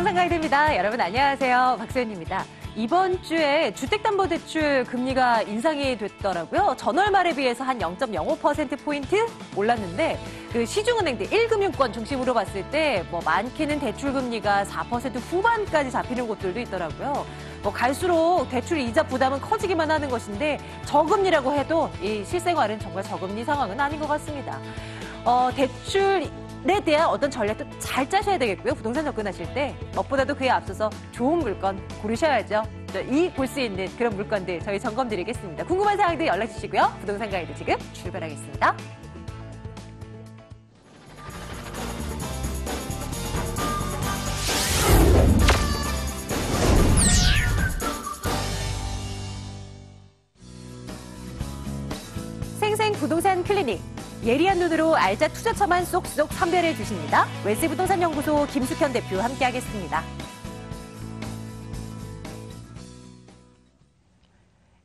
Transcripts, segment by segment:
부동산 가이드입니다. 여러분 안녕하세요. 박소연입니다. 이번 주에 주택담보대출 금리가 인상이 됐더라고요. 전월 말에 비해서 한 0.05%포인트 올랐는데 그 시중은행들 1금융권 중심으로 봤을 때 많게는 대출 금리가 4% 후반까지 잡히는 곳들도 있더라고요. 갈수록 대출 이자 부담은 커지기만 하는 것인데 저금리라고 해도 이 실생활은 정말 저금리 상황은 아닌 것 같습니다. 대출에 대한 어떤 전략도 잘 짜셔야 되겠고요. 부동산 접근하실 때 무엇보다도 그에 앞서서 좋은 물건 고르셔야죠. 이익 볼 수 있는 그런 물건들 저희 점검 드리겠습니다. 궁금한 사항들 연락 주시고요. 부동산 가이드 지금 출발하겠습니다. 생생 부동산 클리닉. 예리한 눈으로 알짜 투자처만 쏙쏙 선별해 주십니다. 웰스부동산연구소 김숙현 대표 함께하겠습니다.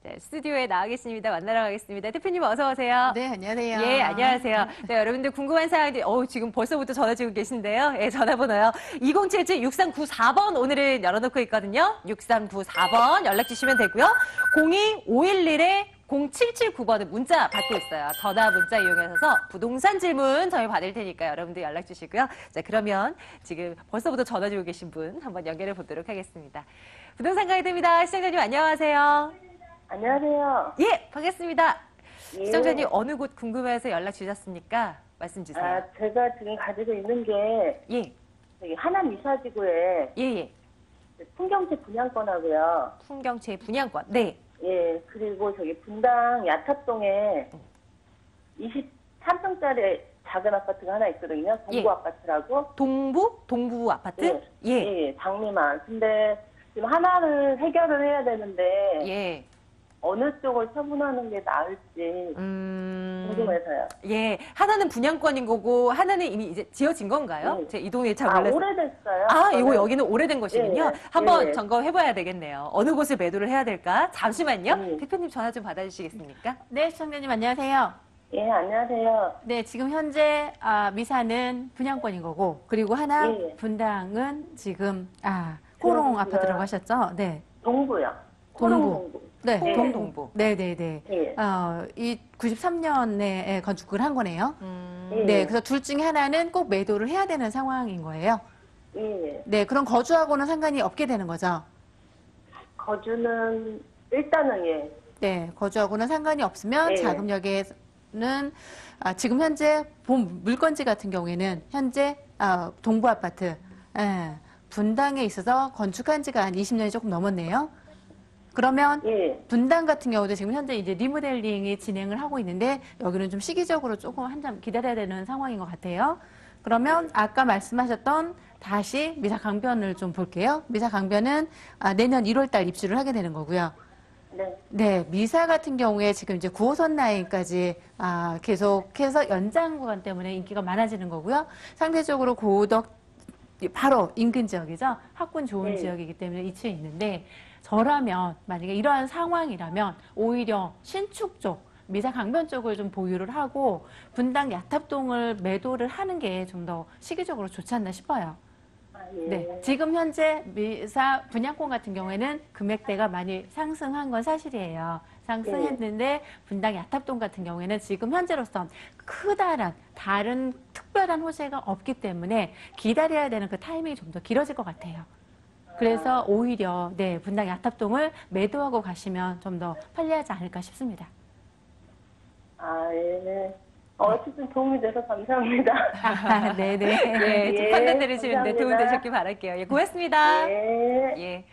네, 스튜디오에 나와 계십니다. 만나러 가겠습니다. 대표님 어서 오세요. 네, 안녕하세요. 예, 안녕하세요. 네, 여러분들 궁금한 사항들, 지금 벌써부터 전화 주고 계신데요. 예, 전화번호요. 2077-6394번 오늘은 열어놓고 있거든요. 6394번 연락 주시면 되고요. 02511-0779번은 문자 받고 있어요. 전화 문자 이용하셔서 부동산 질문 저희 받을 테니까 여러분들 연락 주시고요. 자, 그러면 지금 벌써부터 전화 주고 계신 분 한번 연결해 보도록 하겠습니다. 부동산 가이드입니다. 시청자님 안녕하세요. 안녕하세요. 예, 반갑습니다. 예. 시청자님 어느 곳 궁금해서 연락 주셨습니까? 말씀 주세요. 제가 지금 가지고 있는 게 예, 여기 하남 이사지구에 예. 풍경채 분양권하고요. 풍경채 분양권. 네. 예, 그리고 저기 분당 야탑동에 23평짜리 작은 아파트가 하나 있거든요. 동부 예. 아파트라고. 동부 아파트? 예, 장미만. 근데 지금 하나를 해결을 해야 되는데 예. 어느 쪽을 처분하는 게 나을지 궁금해서요. 예, 하나는 분양권인 거고 하나는 이미 이제 지어진 건가요? 네. 제 이동에 잘 몰라서. 오래됐어요. 이거 여기는 오래된 것이군요. 예, 한번 예. 점검해봐야 되겠네요. 어느 곳을 매도를 해야 될까? 잠시만요. 예. 대표님 전화 좀 받아주시겠습니까? 네, 시청자님 안녕하세요. 예, 안녕하세요. 네, 지금 현재 미사는 분양권인 거고, 그리고 하남 예. 분당은 지금 코롱 저희가- 아파트라고 하셨죠? 네. 동부요. 동부. 네, 코롱 동부. 네네네. 예. 이 93년에 건축을 한 거네요. 예. 네, 그래서 둘 중에 하나는 꼭 매도를 해야 되는 상황인 거예요. 예. 네, 그럼 거주하고는 상관이 없게 되는 거죠. 거주는 일단은 예. 네, 거주하고는 상관이 없으면 예. 자금력에는 지금 현재 본 물건지 같은 경우에는 현재 동부 아파트 분당에 있어서 건축한 지가 한 20년이 조금 넘었네요. 그러면 예. 분당 같은 경우도 지금 현재 이제 리모델링이 진행을 하고 있는데 여기는 좀 시기적으로 조금 한참 기다려야 되는 상황인 것 같아요. 그러면 아까 말씀하셨던 다시 미사 강변을 좀 볼게요. 미사 강변은 내년 1월 달 입주를 하게 되는 거고요. 네. 네, 미사 같은 경우에 지금 이제 9호선 라인까지 계속해서 연장 구간 때문에 인기가 많아지는 거고요. 상대적으로 고덕 바로 인근 지역이죠. 학군 좋은 네. 지역이기 때문에 위치해 있는데 저라면 만약에 이러한 상황이라면 오히려 신축 쪽 미사 강변 쪽을 좀 보유를 하고 분당 야탑동을 매도를 하는 게 좀 더 시기적으로 좋지 않나 싶어요. 예. 네, 지금 현재 미사 분양권 같은 경우에는 금액대가 많이 상승한 건 사실이에요. 상승했는데 분당 야탑동 같은 경우에는 지금 현재로선 크다란 다른 특별한 호재가 없기 때문에 기다려야 되는 그 타이밍이 좀 더 길어질 것 같아요. 그래서 오히려 분당 야탑동을 매도하고 가시면 좀 더 편리하지 않을까 싶습니다. 예. 어쨌든 도움이 돼서 감사합니다. 네네. 네, 지금 예, 판단 내리시는데 도움 감사합니다. 되셨길 바랄게요. 예, 고맙습니다. 예. 예.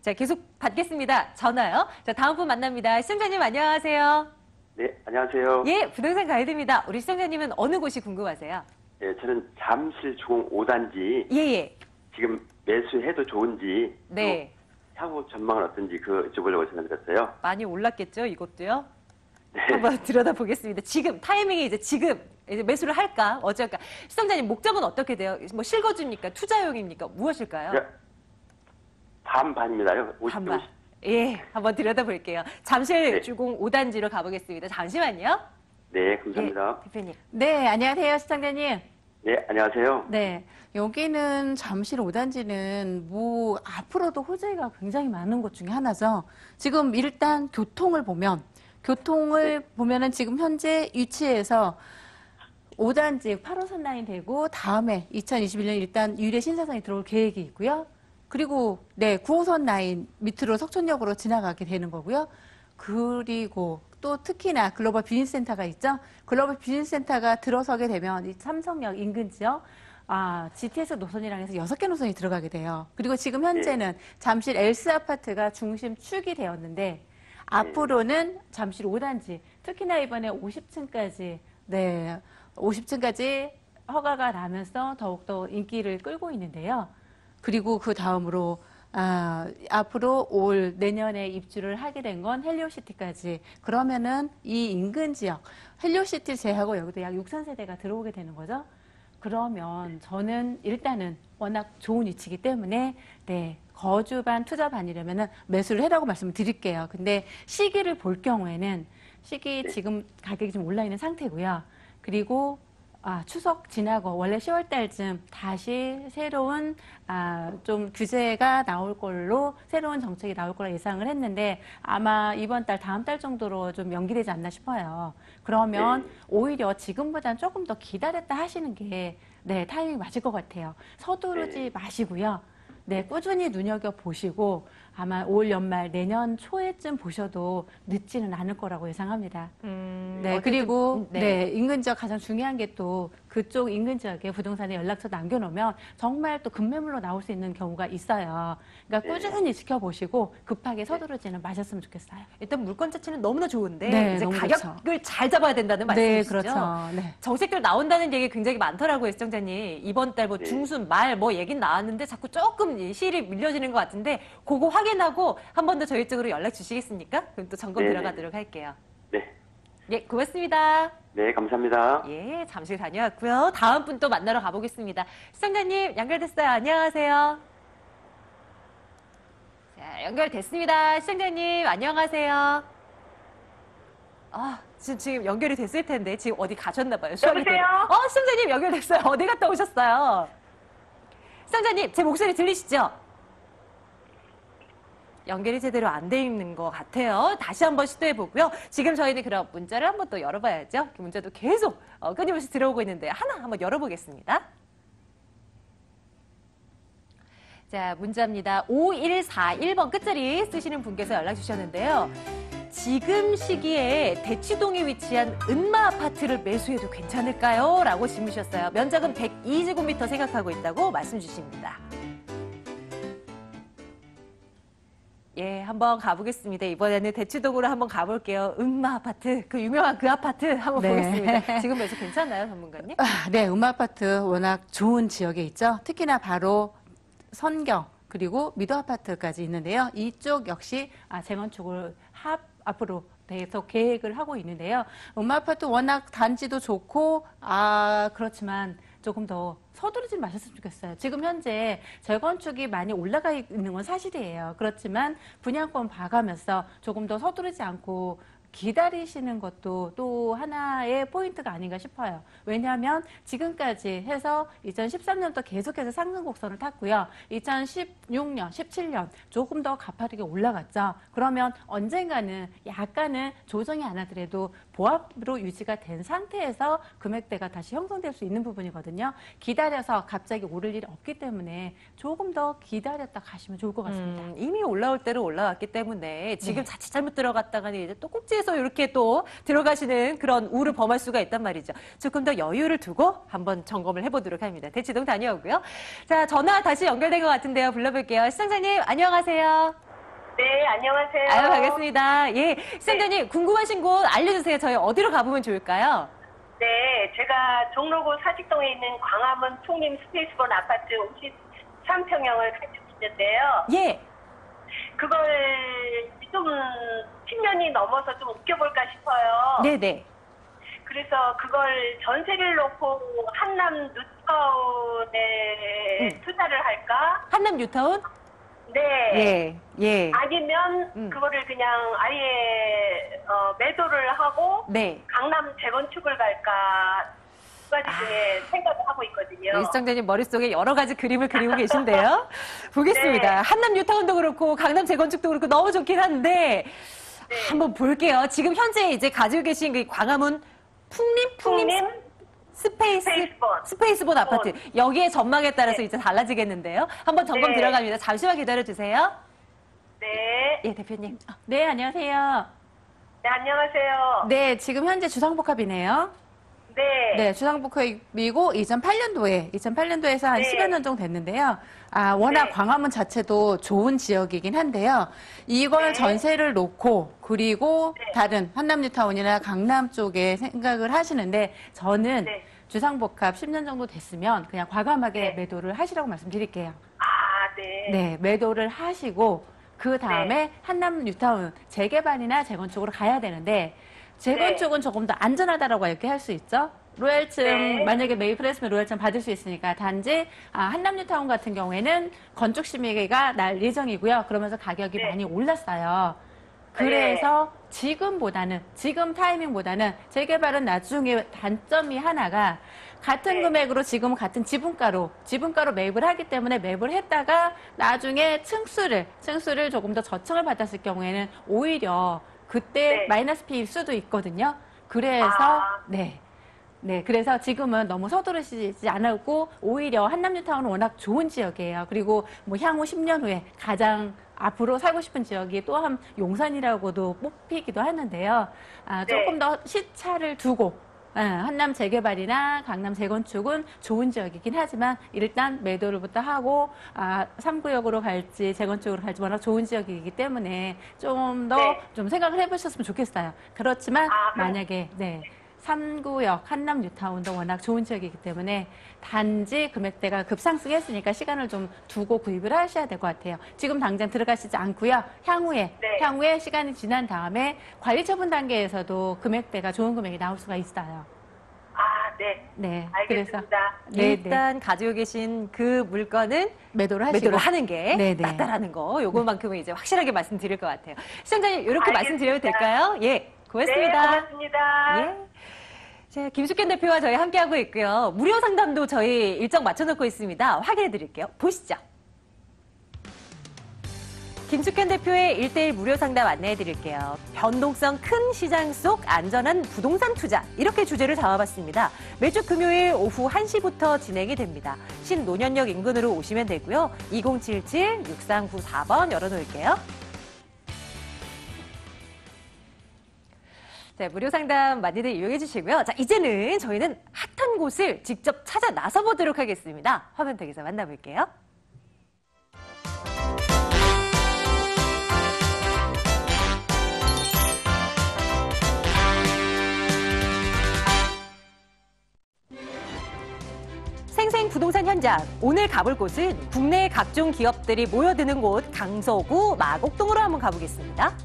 자, 계속 받겠습니다. 전화요. 자, 다음 분 만납니다. 시청자님 안녕하세요. 네, 안녕하세요. 예, 부동산 가이드입니다. 우리 시청자님은 어느 곳이 궁금하세요? 예, 저는 잠실 주공 5단지 예. 지금 매수해도 좋은지 네. 또 향후 전망은 어떤지 여쭤보려고 전화드렸어요. 많이 올랐겠죠, 이것도요? 네. 한번 들여다보겠습니다. 지금, 타이밍이 이제 매수를 할까? 어쩔까? 시청자님, 목적은 어떻게 돼요? 실거주입니까? 투자용입니까? 무엇일까요? 네. 반반입니다요. 50대 반반. 50. 예, 한번 들여다볼게요. 잠실 네. 주공 5단지로 가보겠습니다. 잠시만요. 네, 감사합니다. 예, 대표님. 네, 안녕하세요, 시청자님. 네, 안녕하세요. 네, 여기는 잠실 5단지는 뭐 앞으로도 호재가 굉장히 많은 곳 중에 하나죠. 지금 일단 교통을 보면은 지금 현재 위치에서 5단지 8호선 라인 되고 다음에 2021년 일단 유례 신사선이 들어올 계획이 있고요. 그리고 네, 9호선 라인 밑으로 석촌역으로 지나가게 되는 거고요. 그리고 또 특히나 글로벌 비즈니스센터가 있죠. 글로벌 비즈니스센터가 들어서게 되면 이 삼성역 인근 지역 GTX 노선이랑 해서 6개 노선이 들어가게 돼요. 그리고 지금 현재는 잠실 엘스 아파트가 중심 축이 되었는데 앞으로는 잠실 5단지 특히나 이번에 50층까지 50층까지 허가가 나면서 더욱더 인기를 끌고 있는데요. 그리고 그 다음으로 앞으로 내년에 입주를 하게 된 건 헬리오시티까지. 그러면은 이 인근 지역, 헬리오시티 제하고 여기도 약 6,000세대가 들어오게 되는 거죠. 그러면 저는 일단은 워낙 좋은 위치이기 때문에 거주반, 투자반이려면은 매수를 해라고 말씀을 드릴게요. 근데 시기를 볼 경우에는 지금 가격이 좀 올라 있는 상태고요. 그리고 추석 지나고 원래 10월 달쯤 다시 새로운 좀 규제가 나올 걸로 새로운 정책이 나올 거라 예상을 했는데 아마 이번 달 다음 달 정도로 좀 연기되지 않나 싶어요. 그러면 오히려 지금보다는 조금 더 기다렸다 하시는 게 타이밍이 맞을 것 같아요. 서두르지 마시고요. 꾸준히 눈여겨보시고 아마 올 연말 내년 초에쯤 보셔도 늦지는 않을 거라고 예상합니다. 그리고 인근 지역 가장 중요한 게 또 그쪽 인근 지역에 부동산에 연락처 남겨놓으면 정말 또 급매물로 나올 수 있는 경우가 있어요. 그러니까 꾸준히 지켜보시고 급하게 서두르지는 마셨으면 좋겠어요. 일단 물건 자체는 너무나 좋은데 이제 너무 가격을 잘 잡아야 된다는 말씀이시죠? 그렇죠. 정책들 나온다는 얘기 굉장히 많더라고요, 시청자님. 이번 달 뭐 중순 말 얘기는 나왔는데 자꾸 조금 시일이 밀려지는 것 같은데 그거 확인하고 한 번 더 저희 쪽으로 연락 주시겠습니까? 그럼 또 점검 들어가도록 할게요. 네. 예, 고맙습니다. 네, 감사합니다. 예, 잠시 다녀왔고요. 다음 분 또 만나러 가보겠습니다. 시청자님 연결됐어요. 안녕하세요. 자, 연결됐습니다. 시청자님 안녕하세요. 지금 연결이 됐을 텐데 지금 어디 가셨나 봐요. 여보세요? 시청자님 연결됐어요. 어디 갔다 오셨어요? 시청자님 제 목소리 들리시죠? 연결이 제대로 안 돼 있는 것 같아요. 다시 한번 시도해 보고요. 지금 저희는 그럼 문자를 한번 또 열어봐야죠. 문자도 계속 끊임없이 들어오고 있는데 하나 한번 열어보겠습니다. 자, 문자입니다. 5141번 끝자리 쓰시는 분께서 연락 주셨는데요. 지금 시기에 대치동에 위치한 은마 아파트를 매수해도 괜찮을까요? 라고 질문 주셨어요. 면적은 102제곱미터 생각하고 있다고 말씀 주십니다. 예, 한번 가보겠습니다. 이번에는 대치동으로 한번 가볼게요. 은마 아파트, 그 유명한 그 아파트 한번 보겠습니다. 지금 매수 괜찮나요, 전문가님? 은마 아파트 워낙 좋은 지역에 있죠. 특히나 바로 선경 그리고 미도 아파트까지 있는데요. 이쪽 역시 재건축을 앞으로 계속 계획을 하고 있는데요. 은마 아파트 워낙 단지도 좋고 그렇지만 조금 더 서두르지 마셨으면 좋겠어요. 지금 현재 재건축이 많이 올라가 있는 건 사실이에요. 그렇지만 분양권 봐가면서 조금 더 서두르지 않고 기다리시는 것도 또 하나의 포인트가 아닌가 싶어요. 왜냐하면 지금까지 해서 2013년도 계속해서 상승 곡선을 탔고요. 2016년, 17년 조금 더 가파르게 올라갔죠. 그러면 언젠가는 약간은 조정이 안 하더라도 보합으로 유지가 된 상태에서 금액대가 다시 형성될 수 있는 부분이거든요. 기다려서 갑자기 오를 일이 없기 때문에 조금 더 기다렸다 가시면 좋을 것 같습니다. 이미 올라올 대로 올라왔기 때문에 지금 자칫 잘못 들어갔다가는 이제 또 꼭지에서 이렇게 또 들어가시는 그런 우를 범할 수가 있단 말이죠. 조금 더 여유를 두고 한번 점검을 해보도록 합니다. 대치동 다녀오고요. 자, 전화 다시 연결된 것 같은데요. 불러볼게요. 시청자님 안녕하세요. 네, 안녕하세요. 아유, 반갑습니다. 예, 시청자님 궁금하신 곳 알려주세요. 저희 어디로 가보면 좋을까요? 네, 제가 종로구 사직동에 있는 광화문 풍림 스페이스본 아파트 53평형을 가지고 있는데요. 예. 그걸 좀 10년이 넘어서 좀 웃겨볼까 싶어요. 네네. 그래서 그걸 전세를 놓고 한남 뉴타운에 투자를 할까? 한남 뉴타운? 네. 예. 아니면 그거를 그냥 아예 매도를 하고 네. 강남 재건축을 갈까? 두 가지 중에 생각을 하고 있거든요. 네, 시청자님 머릿속에 여러 가지 그림을 그리고 계신데요. 보겠습니다. 네. 한남 뉴타운도 그렇고 강남 재건축도 그렇고 너무 좋긴 한데 네. 한번 볼게요. 지금 현재 이제 가지고 계신 그 광화문 풍림 스페이스본 아파트. 여기에 전망에 따라서 네. 이제 달라지겠는데요. 한번 점검 네. 들어갑니다. 잠시만 기다려 주세요. 네. 예, 대표님. 네, 안녕하세요. 네, 안녕하세요. 네, 지금 현재 주상복합이네요. 네. 네, 주상복합이고 2008년도에서 한 네. 10여 년 정도 됐는데요. 워낙 네. 광화문 자체도 좋은 지역이긴 한데요. 이걸 네. 전세를 놓고 그리고 네. 다른 한남뉴타운이나 강남 쪽에 생각을 하시는데 저는 네. 주상복합 10년 정도 됐으면 그냥 과감하게 네. 매도를 하시라고 말씀드릴게요. 아, 네. 네, 매도를 하시고 그 다음에 네. 한남 뉴타운 재개발이나 재건축으로 가야 되는데 재건축은 조금 더 안전하다라고 이렇게 할 수 있죠. 로얄층 네. 만약에 매입을 했으면 로얄층 받을 수 있으니까 단지 한남 뉴타운 같은 경우에는 건축 심의가 날 예정이고요. 그러면서 가격이 네. 많이 올랐어요. 그래서 지금 타이밍보다는 재개발은 나중에 단점이 하나가 같은 네. 금액으로 지금 같은 지분가로 매입을 하기 때문에 매입을 했다가 나중에 층수를 조금 더 저층을 받았을 경우에는 오히려 그때 네. 마이너스 피일 수도 있거든요. 그래서 그래서 지금은 너무 서두르시지 않고 오히려 한남뉴타운은 워낙 좋은 지역이에요. 그리고 뭐 향후 10년 후에 가장 앞으로 살고 싶은 지역이 또한 용산이라고도 뽑히기도 하는데요. 조금 더 시차를 두고 한남 재개발이나 강남 재건축은 좋은 지역이긴 하지만 일단 매도를부터 하고 3구역으로 갈지 재건축으로 갈지 워낙 좋은 지역이기 때문에 좀 더 좀 생각을 해보셨으면 좋겠어요. 그렇지만 만약에 3구역 한남 뉴타운도 워낙 좋은 지역이기 때문에 단지 금액대가 급상승했으니까 시간을 좀 두고 구입을 하셔야 될 것 같아요. 지금 당장 들어가시지 않고요. 향후에 시간이 지난 다음에 관리 처분 단계에서도 금액대가 좋은 금액이 나올 수가 있어요. 아, 네. 네. 알겠습니다. 일단 가지고 계신 그 물건은 매도를 하시고 매도를 하는 게 네네. 낫다라는 거. 요거만큼은 이제 확실하게 말씀드릴 것 같아요. 시청자님 이렇게 알겠습니다. 말씀드려도 될까요? 예. 고맙습니다. 네, 고맙습니다. 예. 자, 김숙현 대표와 저희 함께하고 있고요. 무료 상담도 저희 일정 맞춰놓고 있습니다. 확인해 드릴게요. 보시죠. 김숙현 대표의 1:1 무료 상담 안내해 드릴게요. 변동성 큰 시장 속 안전한 부동산 투자. 이렇게 주제를 잡아봤습니다. 매주 금요일 오후 1시부터 진행이 됩니다. 신논현역 인근으로 오시면 되고요. 2077-6394번 열어놓을게요. 자, 무료 상담 많이들 이용해 주시고요. 자, 이제는 저희는 핫한 곳을 직접 찾아 나서 보도록 하겠습니다. 화면 덕에서 만나볼게요. 생생 부동산 현장. 오늘 가볼 곳은 국내 각종 기업들이 모여드는 곳 강서구 마곡동으로 한번 가보겠습니다.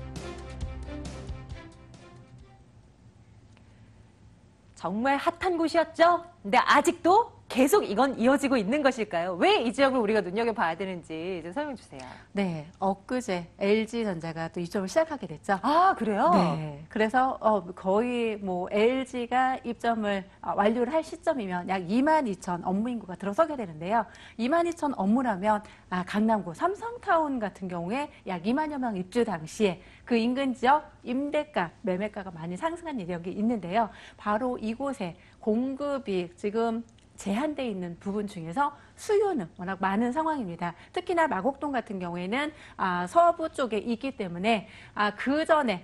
정말 핫한 곳이었죠? 근데 아직도 계속 이건 이어지고 있는 것일까요? 왜 이 지역을 우리가 눈여겨봐야 되는지 좀 설명해 주세요. 네, 엊그제 LG전자가 또 입점을 시작하게 됐죠. 아, 그래요? 네. 그래서 거의 뭐 LG가 입점을 완료를 할 시점이면 약 22,000 업무 인구가 들어서게 되는데요. 22,000 업무라면 강남구 삼성타운 같은 경우에 약 2만여 명 입주 당시에 그 인근 지역 임대가, 매매가가 많이 상승한 이력이 있는데요. 바로 이곳에 공급이 지금 제한되어 있는 부분 중에서 수요는 워낙 많은 상황입니다. 특히나 마곡동 같은 경우에는 서부 쪽에 있기 때문에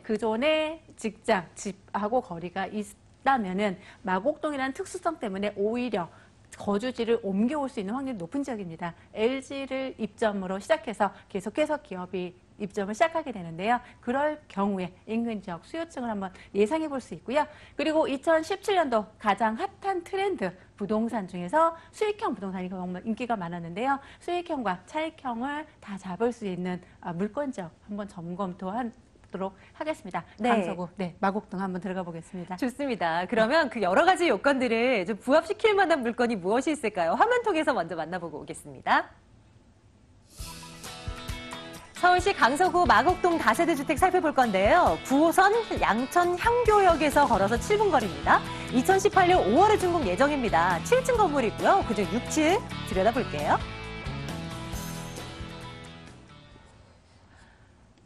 그전에 직장, 집하고 거리가 있다면은 마곡동이라는 특수성 때문에 오히려 거주지를 옮겨올 수 있는 확률이 높은 지역입니다. LG를 입점으로 시작해서 계속해서 기업이 입점을 시작하게 되는데요. 그럴 경우에 인근 지역 수요층을 한번 예상해 볼 수 있고요. 그리고 2017년도 가장 핫한 트렌드 부동산 중에서 수익형 부동산이 정말 인기가 많았는데요. 수익형과 차익형을 다 잡을 수 있는 물건 지역 한번 점검토하도록 하겠습니다. 네. 강서구, 마곡동 한번 들어가 보겠습니다. 좋습니다. 그러면 그 여러 가지 요건들을 좀 부합시킬 만한 물건이 무엇이 있을까요? 화면 통해서 먼저 만나보고 오겠습니다. 서울시 강서구 마곡동 다세대 주택 살펴볼 건데요. 9호선 양천 향교역에서 걸어서 7분 거리입니다. 2018년 5월에 준공 예정입니다. 7층 건물이고요. 그중 6층 들여다볼게요.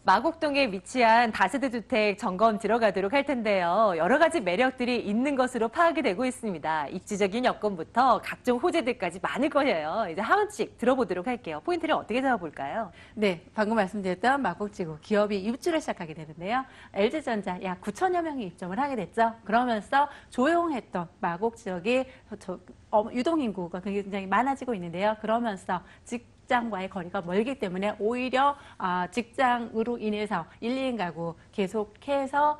마곡동에 위치한 다세대 주택 점검 들어가도록 할 텐데요. 여러 가지 매력들이 있는 것으로 파악이 되고 있습니다. 입지적인 여건부터 각종 호재들까지 많을 거예요. 이제 하나씩 들어보도록 할게요. 포인트를 어떻게 잡아볼까요? 네, 방금 말씀드렸던 마곡지구 기업이 입주를 시작하게 되는데요. LG전자 약 9천여 명이 입점을 하게 됐죠. 그러면서 조용했던 마곡 지역이 유동인구가 굉장히 많아지고 있는데요. 그러면서 직장과의 거리가 멀기 때문에 오히려 직장으로 인해서 1, 2인 가구 계속해서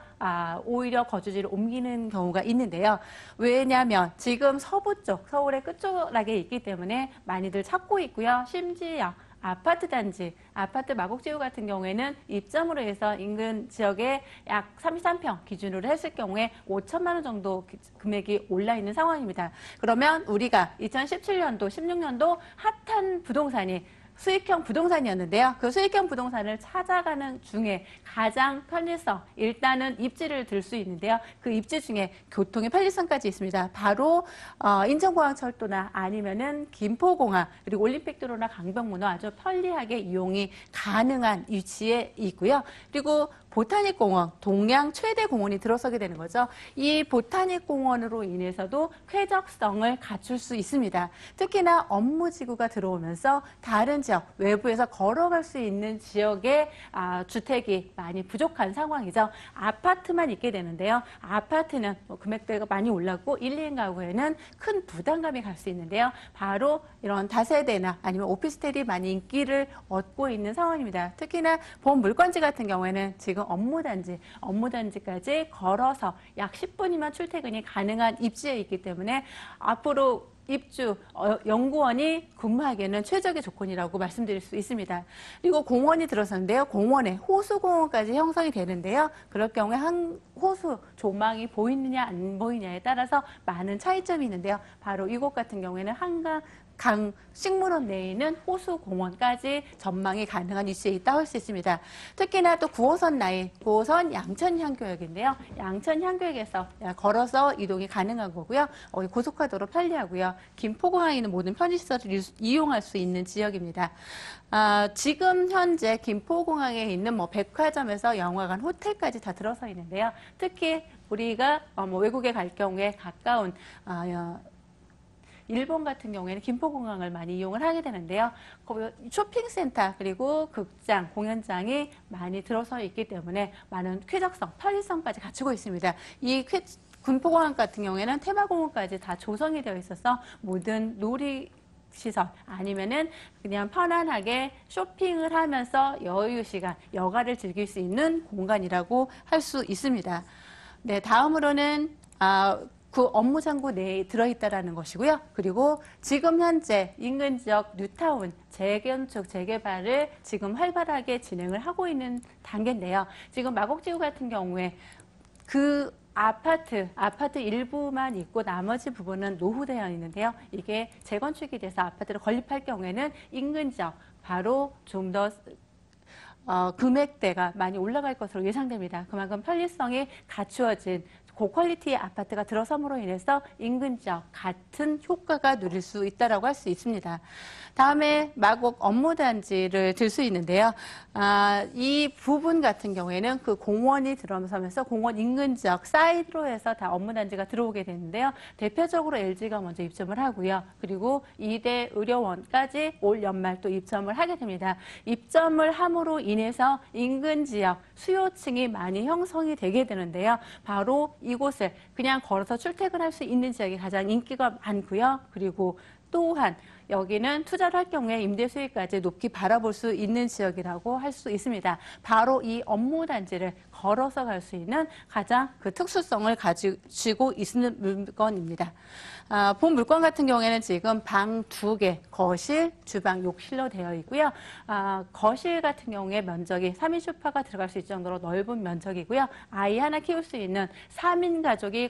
오히려 거주지를 옮기는 경우가 있는데요. 왜냐하면 지금 서부 쪽, 서울의 끝쪽락에 있기 때문에 많이들 찾고 있고요. 심지어 아파트 단지, 아파트 마곡지구 같은 경우에는 입점으로 해서 인근 지역에 약 33평 기준으로 했을 경우에 5천만 원 정도 금액이 올라 있는 상황입니다. 그러면 우리가 2017년도, 16년도 핫한 부동산이 수익형 부동산이었는데요. 그 수익형 부동산을 찾아가는 중에 가장 편리성, 일단은 입지를 들 수 있는데요. 그 입지 중에 교통의 편리성까지 있습니다. 바로 인천공항철도나 아니면은 김포공항, 그리고 올림픽도로나 강변문호 아주 편리하게 이용이 가능한 위치에 있고요. 그리고 보타닉공원, 동양 최대 공원이 들어서게 되는 거죠. 이 보타닉공원으로 인해서도 쾌적성을 갖출 수 있습니다. 특히나 업무지구가 들어오면서 다른 지역, 외부에서 걸어갈 수 있는 지역에 주택이 많이 부족한 상황이죠. 아파트만 있게 되는데요. 아파트는 금액대가 많이 올랐고 1, 2인 가구에는 큰 부담감이 갈 수 있는데요. 바로 이런 다세대나 아니면 오피스텔이 많이 인기를 얻고 있는 상황입니다. 특히나 본물건지 같은 경우에는 지금 업무단지까지 걸어서 약 10분이면 출퇴근이 가능한 입지에 있기 때문에 앞으로 입주, 연구원이 근무하기에는 최적의 조건이라고 말씀드릴 수 있습니다. 그리고 공원이 들어서는데요. 공원에 호수공원까지 형성이 되는데요. 그럴 경우에 한 호수 조망이 보이느냐 안 보이냐에 따라서 많은 차이점이 있는데요. 바로 이곳 같은 경우에는 한강 식물원 내에 있는 호수공원까지 전망이 가능한 위치에 있다고 할 수 있습니다. 특히나 또 9호선 라인, 9호선 양천향교역인데요. 양천향교역에서 걸어서 이동이 가능한 거고요. 고속화도로 편리하고요. 김포공항에 있는 모든 편의시설을 이용할 수 있는 지역입니다. 지금 현재 김포공항에 있는 백화점에서 영화관, 호텔까지 다 들어서 있는데요. 특히 우리가 외국에 갈 경우에 가까운 일본 같은 경우에는 김포공항을 많이 이용을 하게 되는데요. 쇼핑센터 그리고 극장, 공연장이 많이 들어서 있기 때문에 많은 쾌적성, 편리성까지 갖추고 있습니다. 이 김포공항 같은 경우에는 테마공원까지 다 조성이 되어 있어서 모든 놀이시설 아니면은 그냥 편안하게 쇼핑을 하면서 여유 시간, 여가를 즐길 수 있는 공간이라고 할 수 있습니다. 네, 다음으로는 그 업무장구 내에 들어있다라는 것이고요. 그리고 지금 현재 인근 지역 뉴타운 재건축, 재개발을 지금 활발하게 진행을 하고 있는 단계인데요. 지금 마곡지구 같은 경우에 그 아파트 일부만 있고 나머지 부분은 노후되어 있는데요. 이게 재건축이 돼서 아파트를 건립할 경우에는 인근 지역 바로 좀 더 금액대가 많이 올라갈 것으로 예상됩니다. 그만큼 편리성이 갖추어진 고퀄리티의 아파트가 들어섬으로 인해서 인근 지역 같은 효과가 누릴 수 있다고 할 수 있습니다. 다음에 마곡 업무단지를 들 수 있는데요. 이 부분 같은 경우에는 그 공원이 들어서면서 공원 인근 지역 사이드로 해서 다 업무단지가 들어오게 되는데요. 대표적으로 LG가 먼저 입점을 하고요. 그리고 2대 의료원까지 올 연말 또 입점을 하게 됩니다. 입점을 함으로 인해서 인근 지역 수요층이 많이 형성이 되게 되는데요. 바로 이곳을 그냥 걸어서 출퇴근할 수 있는 지역이 가장 인기가 많고요. 그리고 또한 여기는 투자를 할 경우에 임대 수익까지 높게 바라볼 수 있는 지역이라고 할 수 있습니다. 바로 이 업무단지를 걸어서 갈 수 있는 가장 그 특수성을 가지고 있는 물건입니다. 본 물건 같은 경우에는 지금 방 2개, 거실, 주방, 욕실로 되어 있고요. 거실 같은 경우에 면적이 3인 슈퍼가 들어갈 수 있을 정도로 넓은 면적이고요. 아이 하나 키울 수 있는 3인 가족이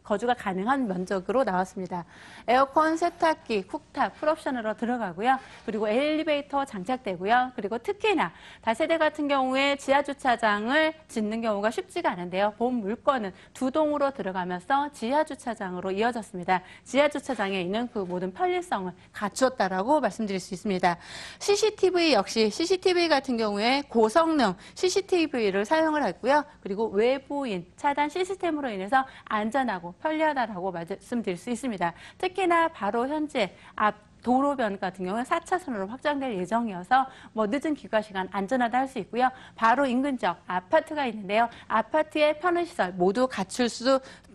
거주가 가능한 면적으로 나왔습니다. 에어컨, 세탁기, 쿡탑 풀옵션으로 들어가고요. 그리고 엘리베이터 장착되고요. 그리고 특히나 다세대 같은 경우에 지하 주차장을 짓는 경우가 쉽지가 않은데요. 본 물건은 두 동으로 들어가면서 지하 주차장으로 이어졌습니다. 지하 주차장에 있는 그 모든 편리성을 갖추었다라고 말씀드릴 수 있습니다. CCTV 역시 CCTV 같은 경우에 고성능 CCTV를 사용을 했고요. 그리고 외부인 차단 시스템으로 인해서 안전하고 편리하다라고 말씀드릴 수 있습니다. 특히나 바로 현재 앞 도로변 같은 경우는 4차선으로 확장될 예정이어서 늦은 귀가 시간 안전하다 할 수 있고요. 바로 인근적 아파트가 있는데요. 아파트의 편의시설 모두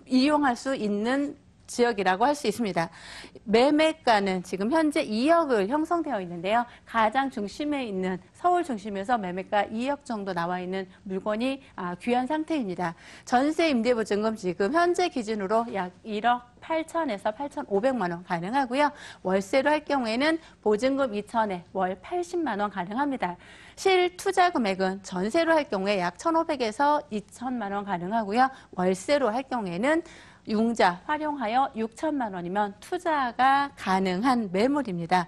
이용할 수 있는 지역이라고 할 수 있습니다. 매매가는 지금 현재 2억을 형성되어 있는데요. 가장 중심에 있는 서울 중심에서 매매가 2억 정도 나와 있는 물건이 귀한 상태입니다. 전세 임대보증금 지금 현재 기준으로 약 1억 8천에서 8,500만 원 가능하고요. 월세로 할 경우에는 보증금 2천에 월 80만 원 가능합니다. 실투자 금액은 전세로 할 경우에 약 1,500에서 2천만 원 가능하고요. 월세로 할 경우에는 융자 활용하여 6천만 원이면 투자가 가능한 매물입니다.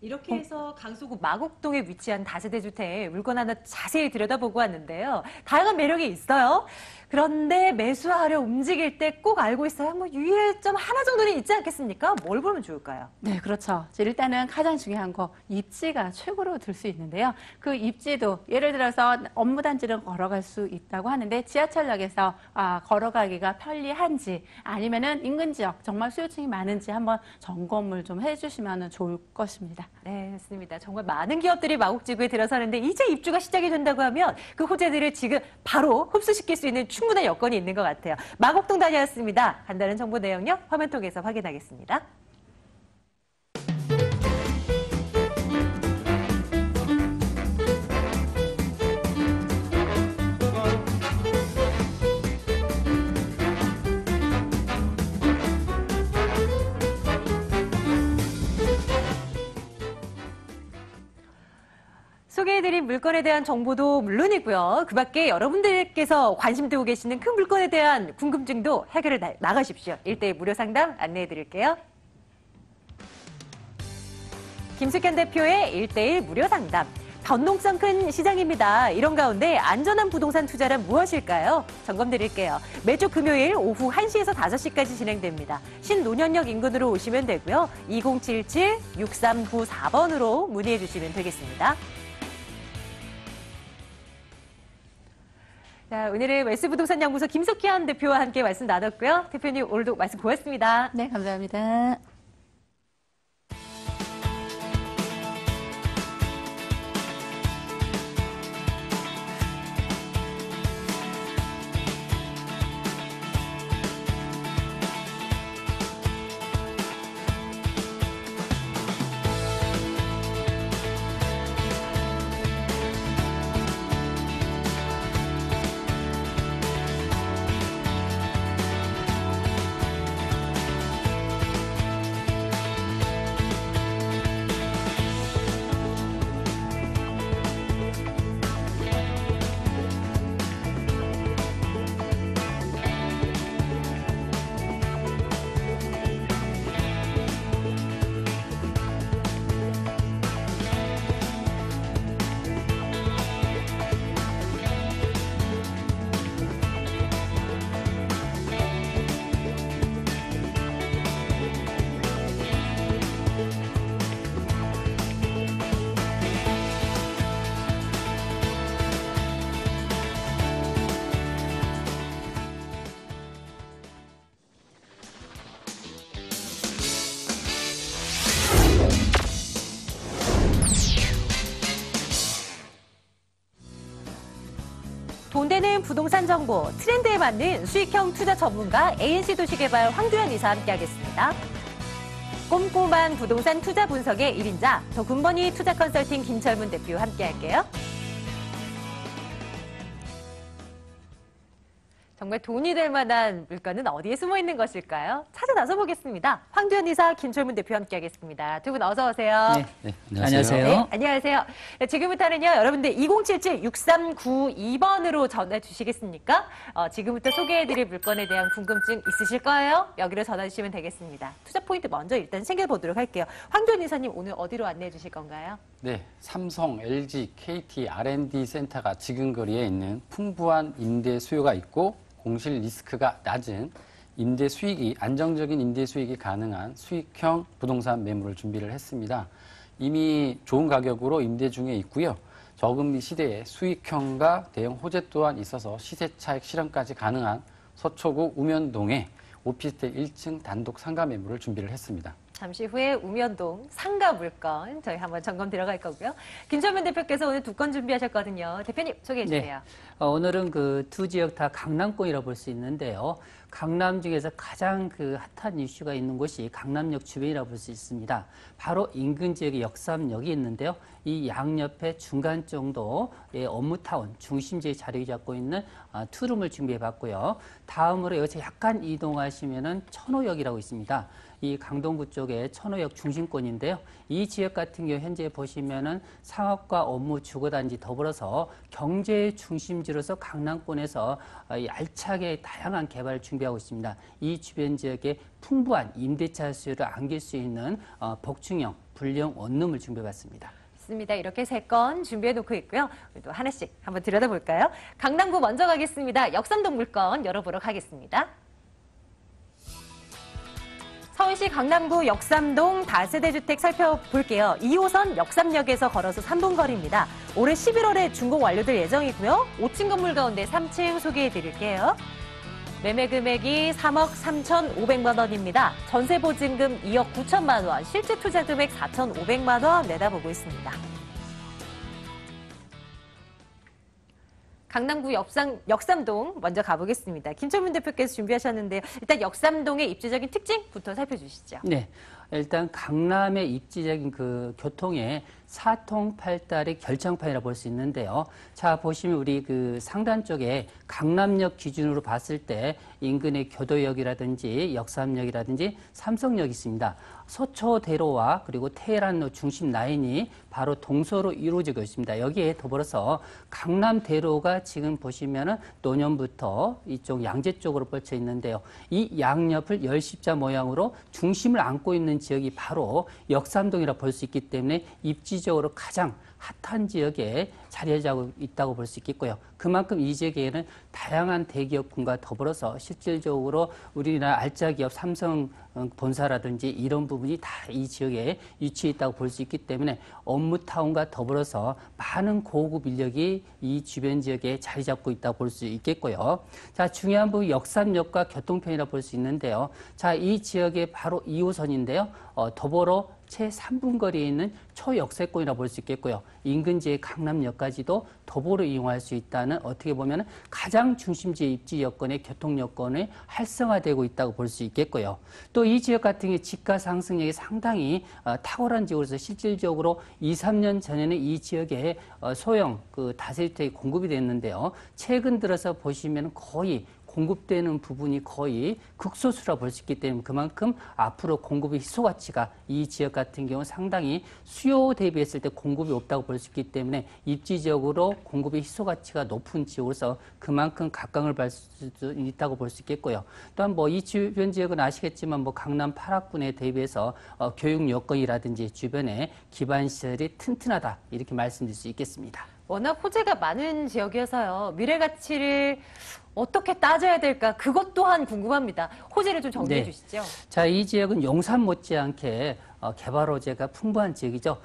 이렇게 해서 강서구 마곡동에 위치한 다세대 주택 물건 하나 자세히 들여다보고 왔는데요. 다양한 매력이 있어요. 그런데 매수하려 움직일 때 꼭 알고 있어야 유의점 하나 정도는 있지 않겠습니까? 뭘 보면 좋을까요? 네, 그렇죠. 일단은 가장 중요한 거 입지가 최고로 들 수 있는데요. 그 입지도 예를 들어서 업무단지를 걸어갈 수 있다고 하는데 지하철역에서 걸어가기가 편리한지 아니면은 인근 지역 정말 수요층이 많은지 한번 점검을 좀 해주시면 좋을 것입니다. 네, 맞습니다. 정말 많은 기업들이 마곡지구에 들어서는데 이제 입주가 시작이 된다고 하면 그 호재들을 지금 바로 흡수시킬 수 있는 충분한 여건이 있는 것 같아요. 마곡동 다녀왔습니다. 간단한 정보 내용요 화면 통해서 확인하겠습니다. 소개해드린 물건에 대한 정보도 물론이고요. 그 밖에 여러분들께서 관심 두고 계시는 그 물건에 대한 궁금증도 해결해 나가십시오. 1대1 무료 상담 안내해드릴게요. 김숙현 대표의 1대1 무료 상담. 변동성 큰 시장입니다. 이런 가운데 안전한 부동산 투자란 무엇일까요? 점검 드릴게요. 매주 금요일 오후 1시에서 5시까지 진행됩니다. 신논현역 인근으로 오시면 되고요. 2077-6394번으로 문의해 주시면 되겠습니다. 자, 오늘은 웰스부동산연구소 김숙현 대표와 함께 말씀 나눴고요. 대표님 오늘도 말씀 고맙습니다. 네, 감사합니다. 돈 되는 부동산 정보, 트렌드에 맞는 수익형 투자 전문가 ANC 도시개발 황두현 이사와 함께하겠습니다. 꼼꼼한 부동산 투자 분석의 1인자, 더 굿머니 투자 컨설팅 김철문 대표와 함께할게요. 정말 돈이 될 만한 물건은 어디에 숨어 있는 것일까요? 찾아 나서 보겠습니다. 황두현 이사, 김철문 대표 함께하겠습니다. 두 분 어서 오세요. 네, 안녕하세요. 네, 안녕하세요. 네, 지금부터는요, 여러분들 2077-6392번으로 전화 주시겠습니까? 지금부터 소개해드릴 물건에 대한 궁금증 있으실 거예요? 여기로 전화 주시면 되겠습니다. 투자 포인트 먼저 일단 챙겨보도록 할게요. 황두현 이사님, 오늘 어디로 안내해 주실 건가요? 네, 삼성, LG, KT, R&D 센터가 지금 거리에 있는 풍부한 임대 수요가 있고 공실 리스크가 낮은 임대 수익이 안정적인 임대 수익이 가능한 수익형 부동산 매물을 준비를 했습니다. 이미 좋은 가격으로 임대 중에 있고요. 저금리 시대에 수익형과 대형 호재 또한 있어서 시세 차익 실현까지 가능한 서초구 우면동에 오피스텔 1층 단독 상가 매물을 준비를 했습니다. 잠시 후에 우면동 상가 물건 저희 한번 점검 들어갈 거고요. 김철문 대표께서 오늘 두 건 준비하셨거든요. 대표님 소개해 주세요. 네. 오늘은 그 두 지역 다 강남권이라고 볼 수 있는데요. 강남 중에서 가장 그 핫한 이슈가 있는 곳이 강남역 주변이라고 볼 수 있습니다. 바로 인근 지역에 역삼역이 있는데요. 이 양옆에 중간 정도의 업무타운 중심지에 자리 잡고 있는 투룸을 준비해 봤고요. 다음으로 여기서 약간 이동하시면은 천호역이라고 있습니다. 이 강동구 쪽에 천호역 중심권인데요. 이 지역 같은 경우 현재 보시면은 상업과 업무 주거단지 더불어서 경제의 중심지로서 강남권에서 알차게 다양한 개발을 준비하고 있습니다. 이 주변 지역에 풍부한 임대차 수요를 안길 수 있는 복층형, 불량 원룸을 준비해봤습니다. 있습니다. 이렇게 세 건 준비해 놓고 있고요. 또 하나씩 한번 들여다볼까요? 강남구 먼저 가겠습니다. 역삼동 물건 열어보러 가겠습니다. 서울시 강남구 역삼동 다세대 주택 살펴볼게요. 2호선 역삼역에서 걸어서 3분 거리입니다. 올해 11월에 준공 완료될 예정이고요. 5층 건물 가운데 3층 소개해 드릴게요. 매매 금액이 3억 3,500만 원입니다. 전세 보증금 2억 9천만 원, 실제 투자 금액 4,500만 원 내다보고 있습니다. 강남구 역삼동 먼저 가보겠습니다. 김철문 대표께서 준비하셨는데요. 일단 역삼동의 입지적인 특징부터 살펴주시죠. 네. 일단 강남의 입지적인 그 교통의 사통팔달의 결정판이라 볼 수 있는데요. 자, 보시면 우리 그 상단 쪽에 강남역 기준으로 봤을 때 인근의 교도역이라든지 역삼역이라든지 삼성역이 있습니다. 서초대로와 그리고 테헤란로 중심 라인이 바로 동서로 이루어지고 있습니다. 여기에 더불어서 강남대로가 지금 보시면은 노년부터 이쪽 양재 쪽으로 뻗쳐 있는데요. 이 양옆을 열십자 모양으로 중심을 안고 있는 지역이 바로 역삼동이라 볼 수 있기 때문에 입지적으로 가장 핫한 지역에 자리하고 있다고 볼 수 있겠고요. 그만큼 이 지역에는 다양한 대기업군과 더불어서 실질적으로 우리나라 알짜 기업 삼성 본사라든지 이런 부분이 다 이 지역에 위치해 있다고 볼 수 있기 때문에 업무타운과 더불어서 많은 고급 인력이 이 주변 지역에 자리 잡고 있다고 볼 수 있겠고요. 자, 중요한 부분 역삼역과 교통편이라 볼 수 있는데요. 자, 이 지역에 바로 2호선인데요. 더불어 채 3분 거리에 있는 초역세권이라 볼 수 있겠고요. 인근 지역 강남역까지도 도보로 이용할 수 있다는 어떻게 보면 가장 중심지의 입지 여건의 교통 여건이 활성화되고 있다고 볼 수 있겠고요. 또 이 지역 같은 경우 집가 상승력이 상당히 탁월한 지역으로서 실질적으로 2, 3년 전에는 이 지역에 소형 그 다세대주택이 공급이 됐는데요. 최근 들어서 보시면 거의 공급되는 부분이 거의 극소수라 볼 수 있기 때문에 그만큼 앞으로 공급의 희소 가치가 이 지역 같은 경우 상당히 수요 대비했을 때 공급이 없다고 볼 수 있기 때문에 입지적으로 공급의 희소 가치가 높은 지역으로서 그만큼 각광을 받을 수 있다고 볼 수 있겠고요. 또한 뭐 이 주변 지역은 아시겠지만 뭐 강남 8학군에 대비해서 교육 여건이라든지 주변에 기반 시설이 튼튼하다 이렇게 말씀드릴 수 있겠습니다. 워낙 호재가 많은 지역이어서요. 미래 가치를 어떻게 따져야 될까? 그것 또한 궁금합니다. 호재를 좀 정리해 주시죠. 자, 이 지역은 용산 못지않게 개발 호재가 풍부한 지역이죠.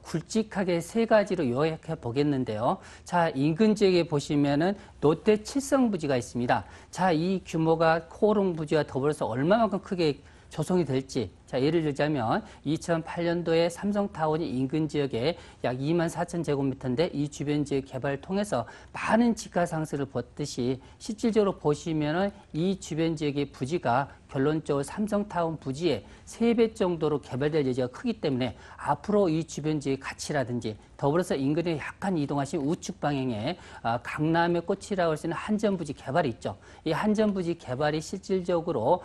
굵직하게 세 가지로 요약해 보겠는데요. 자, 인근 지역에 보시면은 롯데 칠성부지가 있습니다. 자, 이 규모가 코오롱 부지와 더불어서 얼마만큼 크게 조성이 될지. 자, 예를 들자면 2008년도에 삼성타운이 인근 지역에 약 24,000제곱미터인데 이 주변 지역 개발을 통해서 많은 지가 상승을 봤듯이 실질적으로 보시면은 이 주변 지역의 부지가 결론적으로 삼성타운 부지의 3배 정도로 개발될 여지가 크기 때문에 앞으로 이 주변 지역의 가치라든지 더불어서 인근에 약간 이동하신 우측 방향에 강남의 꽃이라고 할 수 있는 한전부지 개발이 있죠. 이 한전부지 개발이 실질적으로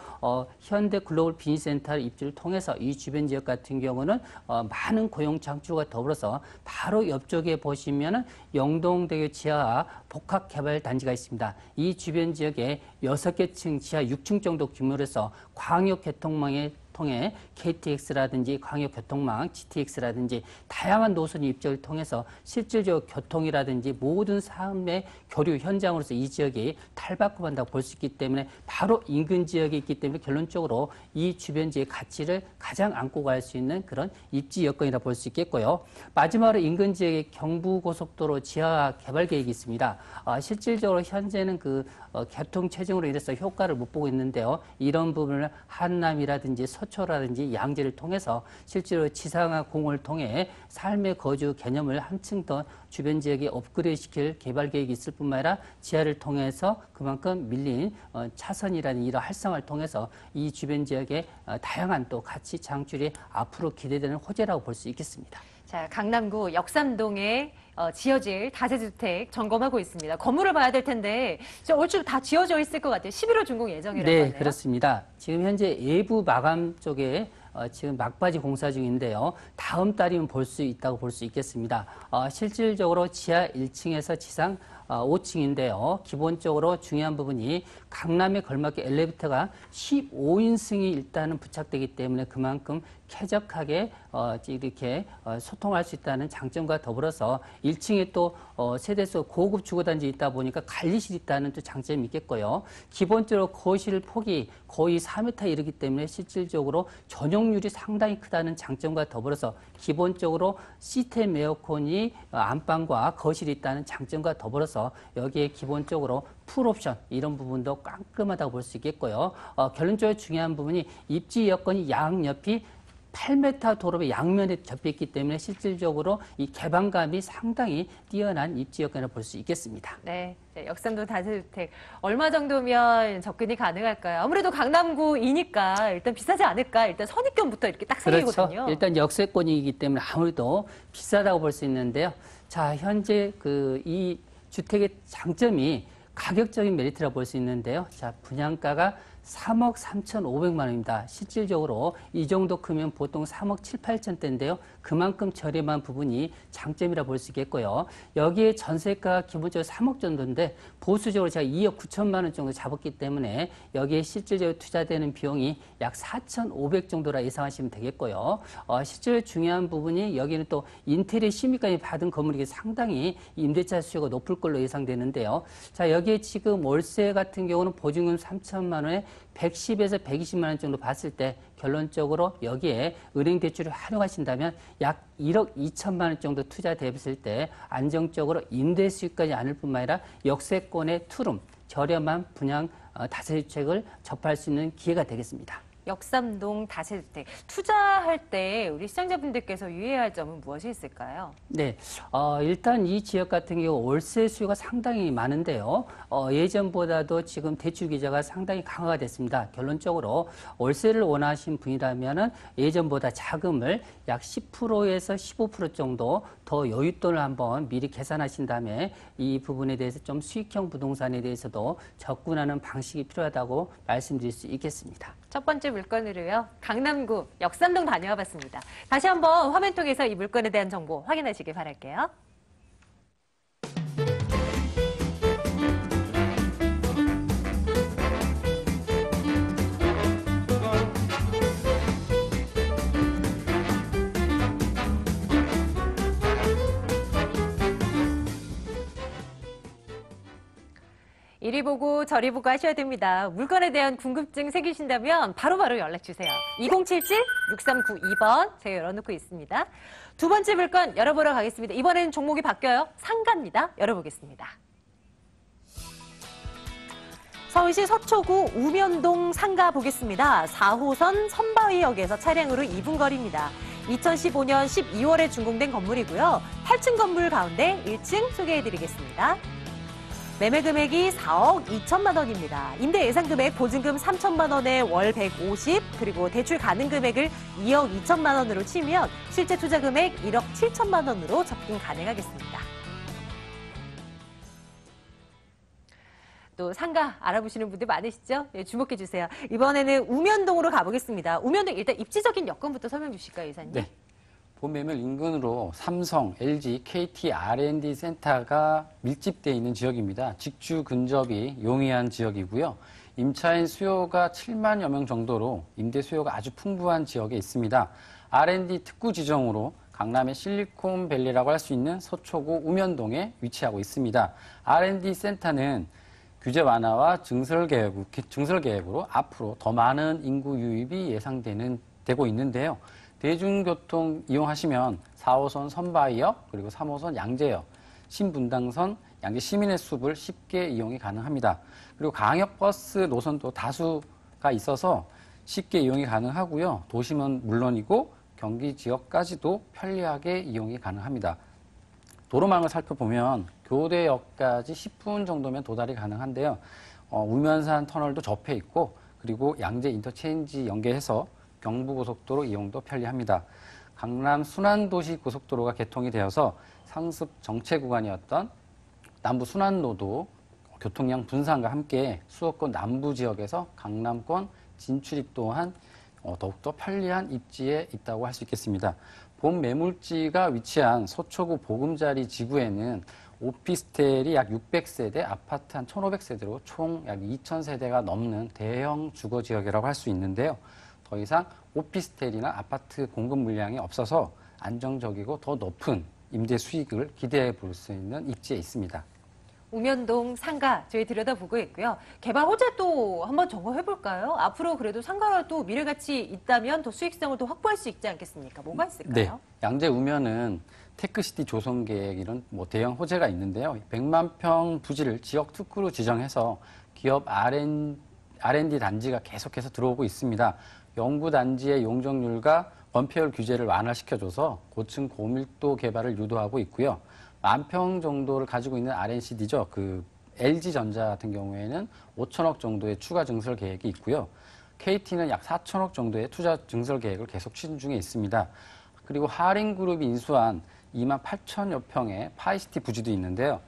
현대 글로벌 비즈니스센터 입주를 통해서 이 주변 지역 같은 경우는 많은 고용 창출과 더불어서 바로 옆쪽에 보시면은 영동대교 지하 복합 개발 단지가 있습니다. 이 주변 지역에 6개 층 지하 6층 정도 규모로 해서 광역 교통망에 통해 KTX라든지 광역교통망, GTX라든지 다양한 노선의 입지를 통해서 실질적 교통이라든지 모든 삶의 교류 현장으로서 이 지역이 탈바꿈한다고 볼 수 있기 때문에 바로 인근 지역에 있기 때문에 결론적으로 이 주변 지역의 가치를 가장 안고 갈 수 있는 그런 입지 여건이라 볼 수 있겠고요. 마지막으로 인근 지역의 경부고속도로 지하 개발 계획이 있습니다. 실질적으로 현재는 교통 체증으로 인해서 효과를 못 보고 있는데요. 이런 부분을 한남이라든지 서초라든지 양재를 통해서 실제로 지상화 공을 통해 삶의 거주 개념을 한층 더 주변 지역에 업그레이드 시킬 개발 계획이 있을 뿐만 아니라 지하를 통해서 그만큼 밀린 차선이라는 이런 활성화를 통해서 이 주변 지역에 다양한 또 가치 창출이 앞으로 기대되는 호재라고 볼 수 있겠습니다. 자, 강남구 역삼동에 지어질 다세주택 점검하고 있습니다. 건물을 봐야 될 텐데 얼추 다 지어져 있을 것 같아요. 11월 준공 예정이라고 하네요. 네, 그렇습니다. 지금 현재 예부 마감 쪽에 지금 막바지 공사 중인데요. 다음 달이면 볼 수 있다고 볼 수 있겠습니다. 실질적으로 지하 1층에서 지상 5층인데요. 기본적으로 중요한 부분이 강남에 걸맞게 엘리베이터가 15인승이 일단은 부착되기 때문에 그만큼 쾌적하게 이렇게 소통할 수 있다는 장점과 더불어서 1층에 또 세대수 고급 주거단지 있다 보니까 관리실이 있다는 또 장점이 있겠고요. 기본적으로 거실 폭이 거의 4m 이르기 때문에 실질적으로 전용률이 상당히 크다는 장점과 더불어서 기본적으로 시스템 에어컨이 안방과 거실이 있다는 장점과 더불어서 여기에 기본적으로 풀옵션 이런 부분도 깔끔하다고 볼 수 있겠고요. 결론적으로 중요한 부분이 입지 여건이 양옆이 8m 도로의 양면에 접해 있기 때문에 실질적으로 이 개방감이 상당히 뛰어난 입지 여건이라고 볼 수 있겠습니다. 네, 역삼동 다세주택 얼마 정도면 접근이 가능할까요? 아무래도 강남구이니까 일단 비싸지 않을까? 일단 선입견부터 이렇게 딱 생기거든요. 그렇죠. 일단 역세권이기 때문에 아무래도 비싸다고 볼 수 있는데요. 자, 현재 이 주택의 장점이 가격적인 메리트라고 볼 수 있는데요. 자, 분양가가 3억 3,500만 원입니다. 실질적으로 이 정도 크면 보통 3억 7, 8천대인데요. 그만큼 저렴한 부분이 장점이라 볼 수 있겠고요. 여기에 전세가 기본적으로 3억 정도인데 보수적으로 제가 2억 9천만 원 정도 잡았기 때문에 여기에 실질적으로 투자되는 비용이 약 4,500 정도라 예상하시면 되겠고요. 실제로 중요한 부분이 여기는 또 인테리어 심의까지 받은 건물이기 상당히 임대차 수요가 높을 걸로 예상되는데요. 자, 여기에 지금 월세 같은 경우는 보증금 3천만 원에 110에서 120만 원 정도 봤을 때 결론적으로 여기에 은행 대출을 활용하신다면 약 1억 2천만 원 정도 투자됐을 때 안정적으로 임대 수익까지 않을 뿐만 아니라 역세권의 투룸, 저렴한 분양 다세주택을 접할 수 있는 기회가 되겠습니다. 역삼동 다세주택 투자할 때 우리 시청자분들께서 유의해야 할 점은 무엇이 있을까요? 네, 일단 이 지역 같은 경우 월세 수요가 상당히 많은데요. 예전보다도 지금 대출 기자가 상당히 강화가 됐습니다. 결론적으로 월세를 원하신 분이라면은 예전보다 자금을 약 10%에서 15% 정도 더 여윳돈을 한번 미리 계산하신 다음에 이 부분에 대해서 좀 수익형 부동산에 대해서도 접근하는 방식이 필요하다고 말씀드릴 수 있겠습니다. 첫 번째 물건으로요. 강남구 역삼동 다녀와 봤습니다. 다시 한번 화면 통해서 이 물건에 대한 정보 확인하시길 바랄게요. 이리 보고 저리 보고 하셔야 됩니다. 물건에 대한 궁금증 생기신다면 바로바로 연락주세요. 2077-6392번 제가 열어놓고 있습니다. 두 번째 물건 열어보러 가겠습니다. 이번에는 종목이 바뀌어요. 상가입니다. 열어보겠습니다. 서울시 서초구 우면동 상가 보겠습니다. 4호선 선바위역에서 차량으로 2분 거리입니다. 2015년 12월에 준공된 건물이고요. 8층 건물 가운데 1층 소개해드리겠습니다. 매매 금액이 4억 2천만 원입니다. 임대 예상 금액 보증금 3천만 원에 월 150, 그리고 대출 가능 금액을 2억 2천만 원으로 치면 실제 투자 금액 1억 7천만 원으로 접근 가능하겠습니다. 또 상가 알아보시는 분들 많으시죠? 네, 주목해 주세요. 이번에는 우면동으로 가보겠습니다. 우면동 일단 입지적인 여건부터 설명 주실까요, 이사님? 네. 본매물 인근으로 삼성, LG, KT, R&D 센터가 밀집되어 있는 지역입니다. 직주 근접이 용이한 지역이고요. 임차인 수요가 7만여 명 정도로 임대 수요가 아주 풍부한 지역에 있습니다. R&D 특구 지정으로 강남의 실리콘밸리라고 할 수 있는 서초구 우면동에 위치하고 있습니다. R&D 센터는 규제 완화와 증설 계획으로 앞으로 더 많은 인구 유입이 되고 있는데요. 대중교통 이용하시면 4호선 선바이역, 그리고 3호선 양재역, 신분당선, 양재 시민의 숲을 쉽게 이용이 가능합니다. 그리고 광역버스 노선도 다수가 있어서 쉽게 이용이 가능하고요. 도심은 물론이고 경기 지역까지도 편리하게 이용이 가능합니다. 도로망을 살펴보면 교대역까지 10분 정도면 도달이 가능한데요. 우면산 터널도 접해 있고, 그리고 양재 인터체인지 연계해서 경부고속도로 이용도 편리합니다. 강남 순환도시고속도로가 개통이 되어서 상습 정체 구간이었던 남부 순환로도 교통량 분산과 함께 수도권 남부 지역에서 강남권 진출입 또한 더욱더 편리한 입지에 있다고 할 수 있겠습니다. 본 매물지가 위치한 서초구 보금자리 지구에는 오피스텔이 약 600세대, 아파트 한 1,500세대로 총 약 2,000세대가 넘는 대형 주거 지역이라고 할 수 있는데요. 더 이상 오피스텔이나 아파트 공급 물량이 없어서 안정적이고 더 높은 임대 수익을 기대해 볼 수 있는 입지에 있습니다. 우면동 상가 저희 들여다보고 있고요. 개발 호재도 한번 점검해 볼까요? 앞으로 그래도 상가라도 미래가치 있다면 더 수익성을 더 확보할 수 있지 않겠습니까? 뭐가 있을까요? 네, 양재 우면은 테크시티 조성 계획 이런 대형 호재가 있는데요. 100만 평 부지를 지역 특구로 지정해서 기업 R&D 단지가 계속해서 들어오고 있습니다. 연구 단지의 용적률과 원폐율 규제를 완화시켜줘서 고층 고밀도 개발을 유도하고 있고요. 10,000평 정도를 가지고 있는 RNCD죠. LG전자 같은 경우에는 5천억 정도의 추가 증설 계획이 있고요. KT는 약 4천억 정도의 투자 증설 계획을 계속 추진 중에 있습니다. 그리고 하림그룹이 인수한 28,000여 평의 파이시티 부지도 있는데요.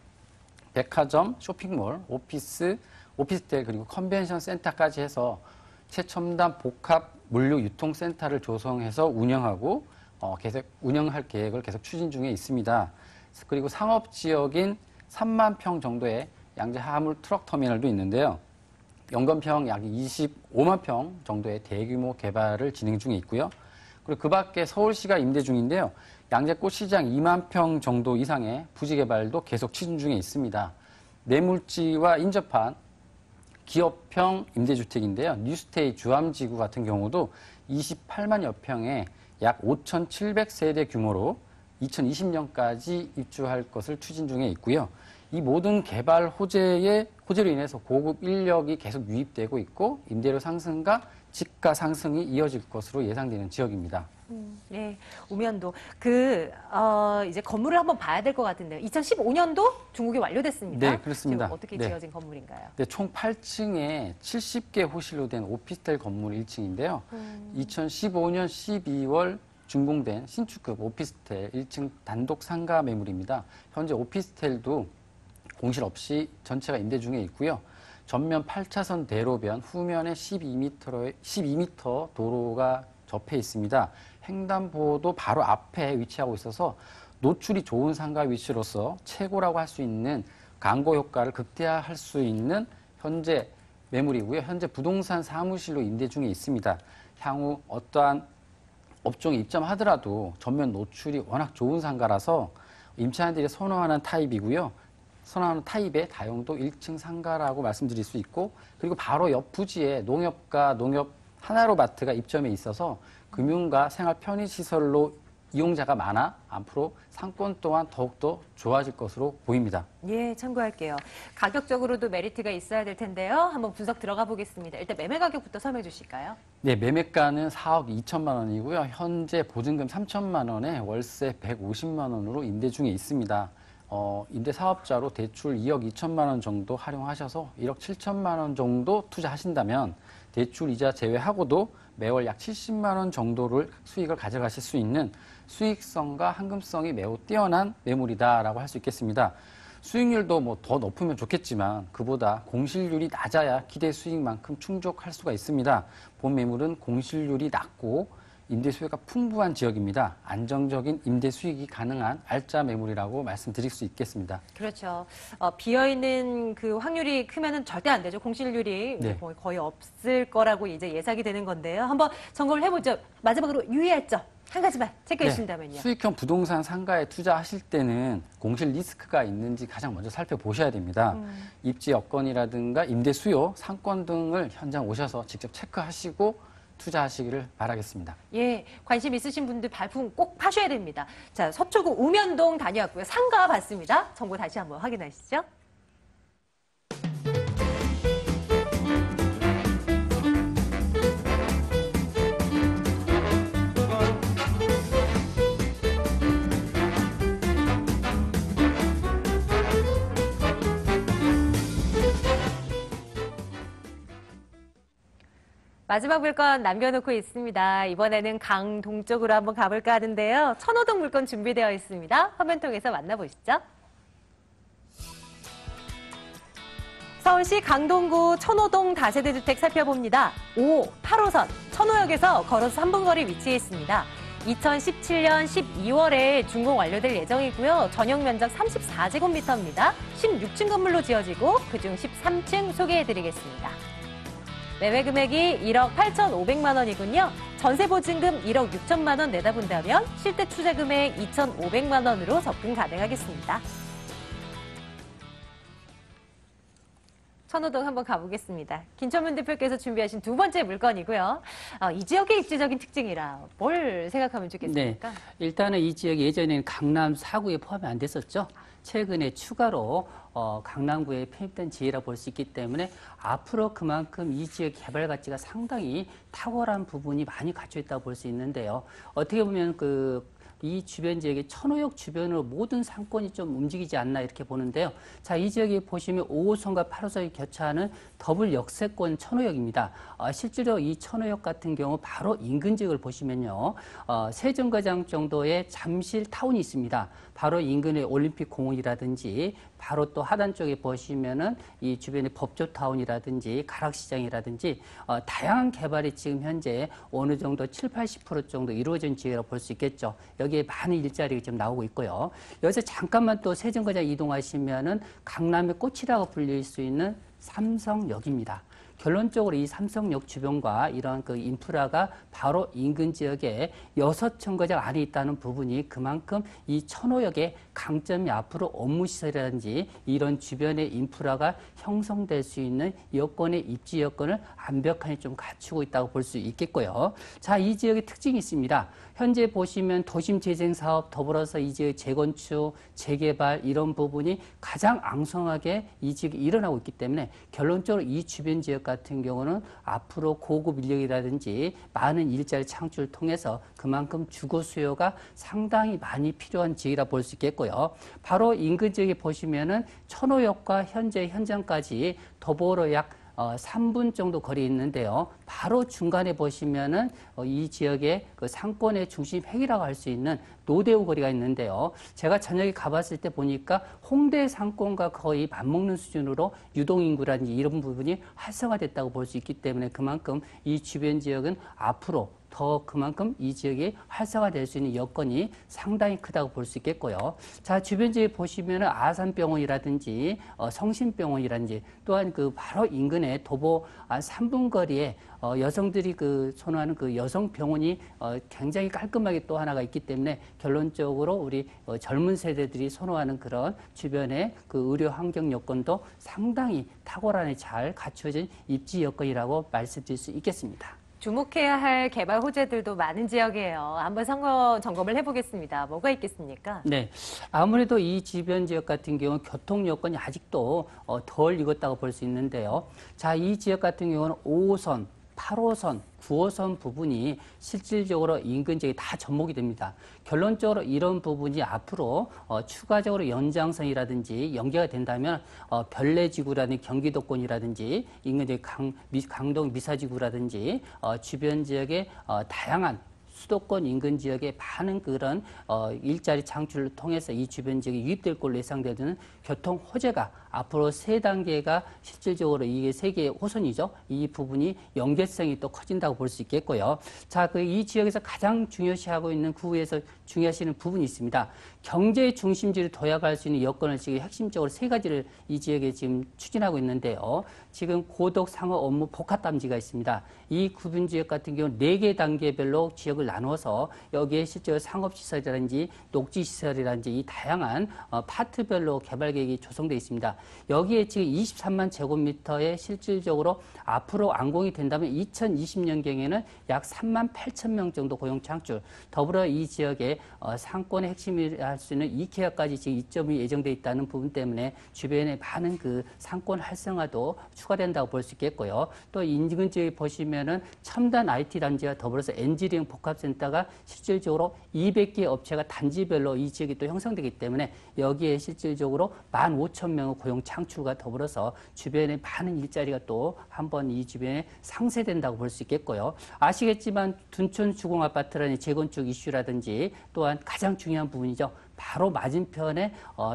백화점, 쇼핑몰, 오피스텔 그리고 컨벤션 센터까지 해서 최첨단 복합 물류 유통센터를 조성해서 운영할 계획을 계속 추진 중에 있습니다. 그리고 상업 지역인 3만 평 정도의 양재 화물 트럭 터미널도 있는데요. 연건평 약 25만 평 정도의 대규모 개발을 진행 중에 있고요. 그리고 그 밖에 서울시가 임대 중인데요. 양재 꽃시장 2만 평 정도 이상의 부지 개발도 계속 추진 중에 있습니다. 매물지와 인접한 기업형 임대주택인데요. 뉴스테이 주암지구 같은 경우도 28만여 평에 약 5,700세대 규모로 2020년까지 입주할 것을 추진 중에 있고요. 이 모든 개발 호재로 인해서 고급 인력이 계속 유입되고 있고 임대료 상승과 집가 상승이 이어질 것으로 예상되는 지역입니다. 네, 우면도 이제 건물을 한번 봐야 될 것 같은데요. 2015년도 중국이 완료됐습니다. 네, 그렇습니다. 지금 어떻게 지어진 건물인가요? 네, 총 8층에 70개 호실로 된 오피스텔 건물 1층인데요. 2015년 12월 준공된 신축급 오피스텔 1층 단독 상가 매물입니다. 현재 오피스텔도 공실 없이 전체가 임대 중에 있고요. 전면 8차선 대로변, 후면에 12m 도로가 접해 있습니다. 횡단보도 바로 앞에 위치하고 있어서 노출이 좋은 상가 위치로서 최고라고 할 수 있는 광고 효과를 극대화할 수 있는 현재 매물이고요. 현재 부동산 사무실로 임대 중에 있습니다. 향후 어떠한 업종에 입점하더라도 전면 노출이 워낙 좋은 상가라서 임차인들이 선호하는 타입이고요. 선호하는 타입의 다용도 1층 상가라고 말씀드릴 수 있고, 그리고 바로 옆 부지에 농협과 농협 하나로마트가 입점해 있어서 금융과 생활 편의시설로 이용자가 많아 앞으로 상권 또한 더욱더 좋아질 것으로 보입니다. 예, 참고할게요. 가격적으로도 메리트가 있어야 될 텐데요. 한번 분석 들어가 보겠습니다. 일단 매매 가격부터 설명해 주실까요? 네, 매매가는 4억 2천만 원이고요. 현재 보증금 3천만 원에 월세 150만 원으로 임대 중에 있습니다. 임대 사업자로 대출 2억 2천만 원 정도 활용하셔서 1억 7천만 원 정도 투자하신다면 대출 이자 제외하고도 매월 약 70만 원 정도를 수익을 가져가실 수 있는 수익성과 황금성이 매우 뛰어난 매물이다라고 할 수 있겠습니다. 수익률도 뭐 더 높으면 좋겠지만 그보다 공실률이 낮아야 기대 수익만큼 충족할 수가 있습니다. 본 매물은 공실률이 낮고 임대 수요가 풍부한 지역입니다. 안정적인 임대 수익이 가능한 알짜 매물이라고 말씀드릴 수 있겠습니다. 그렇죠. 비어있는 그 확률이 크면은 절대 안 되죠. 공실률이 네. 거의 없을 거라고 이제 예상이 되는 건데요. 한번 점검을 해보죠. 마지막으로 유의할 점 한 가지만 체크해 주신다면요. 수익형 부동산 상가에 투자하실 때는 공실 리스크가 있는지 가장 먼저 살펴보셔야 됩니다. 입지 여건이라든가 임대 수요, 상권 등을 현장 오셔서 직접 체크하시고 투자하시기를 바라겠습니다. 예, 관심 있으신 분들 발품 꼭 파셔야 됩니다. 자, 서초구 우면동 다녀왔고요. 상가 봤습니다. 정보 다시 한번 확인하시죠. 마지막 물건 남겨놓고 있습니다. 이번에는 강동쪽으로 한번 가볼까 하는데요. 천호동 물건 준비되어 있습니다. 화면 통해서 만나보시죠. 서울시 강동구 천호동 다세대 주택 살펴봅니다. 5, 8호선 천호역에서 걸어서 3분 거리 위치해 있습니다. 2017년 12월에 준공 완료될 예정이고요. 전용 면적 34제곱미터입니다. 16층 건물로 지어지고 그중 13층 소개해드리겠습니다. 매매 금액이 1억 8,500만 원이군요. 전세 보증금 1억 6천만 원 내다 본다면 실제 투자 금액 2,500만 원으로 접근 가능하겠습니다. 천호동 한번 가보겠습니다. 김천문 대표께서 준비하신 두 번째 물건이고요. 이 지역의 입지적인 특징이라 뭘 생각하면 좋겠습니까? 네, 일단은 이 지역이 예전에는 강남 4구에 포함이 안 됐었죠. 최근에 추가로 강남구에 편입된 지역이라 볼 수 있기 때문에 앞으로 그만큼 이 지역 개발 가치가 상당히 탁월한 부분이 많이 갖춰 있다고 볼 수 있는데요. 어떻게 보면 이 주변 지역의 천호역 주변으로 모든 상권이 좀 움직이지 않나 이렇게 보는데요. 자, 이 지역에 보시면 5호선과 8호선이 교차하는 더블 역세권 천호역입니다. 실제로 이 천호역 같은 경우 바로 인근 지역을 보시면요. 세정거장 정도의 잠실 타운이 있습니다. 바로 인근의 올림픽 공원이라든지 바로 또 하단 쪽에 보시면은 이 주변의 법조타운이라든지 가락시장이라든지 다양한 개발이 지금 현재 어느 정도 7, 80% 정도 이루어진 지역이라고 볼 수 있겠죠. 여기에 많은 일자리가 지금 나오고 있고요. 여기서 잠깐만 또 세정거장 이동하시면은 강남의 꽃이라고 불릴 수 있는 삼성역입니다. 결론적으로 이 삼성역 주변과 이런 그 인프라가 바로 인근 지역에 6정거장 안에 있다는 부분이 그만큼 이 천호역의 강점이 앞으로 업무시설이라든지 이런 주변의 인프라가 형성될 수 있는 여건의 입지 여건을 완벽하게 좀 갖추고 있다고 볼 수 있겠고요. 자, 이 지역의 특징이 있습니다. 현재 보시면 도심 재생 사업 더불어서 이 지역 재건축, 재개발 이런 부분이 가장 앙성하게 이 지역에 일어나고 있기 때문에 결론적으로 이 주변 지역 같은 경우는 앞으로 고급 인력이라든지 많은 일자리 창출을 통해서 그만큼 주거 수요가 상당히 많이 필요한 지역이라 볼 수 있겠고요. 바로 인근 지역에 보시면은 천호역과 현재 현장까지 도보로 약 3분 정도 거리에 있는데요. 바로 중간에 보시면은 이 지역의 그 상권의 중심 핵이라고 할 수 있는 노대우 거리가 있는데요. 제가 저녁에 가봤을 때 보니까 홍대 상권과 거의 맞먹는 수준으로 유동인구라든지 이런 부분이 활성화됐다고 볼 수 있기 때문에 그만큼 이 주변 지역은 앞으로 더 그만큼 이 지역이 활성화될 수 있는 여건이 상당히 크다고 볼 수 있겠고요. 자, 주변 지역에 보시면은 아산병원이라든지 성심병원이라든지 또한 그 바로 인근에 도보 한 3분 거리에 여성들이 선호하는 그 여성 병원이 굉장히 깔끔하게 또 하나가 있기 때문에 결론적으로 우리 젊은 세대들이 선호하는 그런 주변의 그 의료 환경 여건도 상당히 탁월하게 잘 갖춰진 입지 여건이라고 말씀드릴 수 있겠습니다. 주목해야 할 개발 호재들도 많은 지역이에요. 한번 상권 점검을 해보겠습니다. 뭐가 있겠습니까? 네, 아무래도 이 주변 지역 같은 경우는 교통 여건이 아직도 덜 익었다고 볼 수 있는데요. 자, 이 지역 같은 경우는 5호선, 8호선, 9호선 부분이 실질적으로 인근 지역이 다 접목이 됩니다. 결론적으로 이런 부분이 앞으로 추가적으로 연장선이라든지 연계가 된다면 별내지구라든지 경기도권이라든지 인근 지역 강동 미사지구라든지 주변 지역의 다양한 수도권 인근 지역의 많은 그런 일자리 창출을 통해서 이 주변 지역에 유입될 걸로 예상되는 교통 호재가 앞으로 3단계가 실질적으로 이게 세계의 호선이죠. 이 부분이 연계성이 또 커진다고 볼 수 있겠고요. 자, 이 지역에서 가장 중요시하고 있는 구에서 중요하시는 부분이 있습니다. 경제 중심지를 도약할 수 있는 여건을 지금 핵심적으로 3가지를 이 지역에 지금 추진하고 있는데요. 지금 고덕 상업 업무 복합단지가 있습니다. 이 구분 지역 같은 경우는 4개 단계별로 지역을 나누어서 여기에 실제로 상업시설이라든지 녹지시설이라든지 이 다양한 파트별로 개발 계획이 조성되어 있습니다. 여기에 지금 23만 제곱미터의 실질적으로 앞으로 완공이 된다면 2020년경에는 약 3만 8천 명 정도 고용 창출, 더불어 이 지역에 상권의 핵심이 할 수 있는 이케아까지 지금 이점이 예정되어 있다는 부분 때문에 주변에 많은 그 상권 활성화도 추가된다고 볼 수 있겠고요. 또 인근 지역에 보시면은 첨단 IT 단지와 더불어서 엔지니어링 복합센터가 실질적으로 200개 업체가 단지별로 이 지역이 또 형성되기 때문에 여기에 실질적으로 15,000명의 고용 창출과 더불어서 주변에 많은 일자리가 또 한번 이 주변에 상쇄된다고 볼 수 있겠고요. 아시겠지만 둔촌 주공 아파트라는 재건축 이슈라든지 또한 가장 중요한 부분이죠. 바로 맞은편에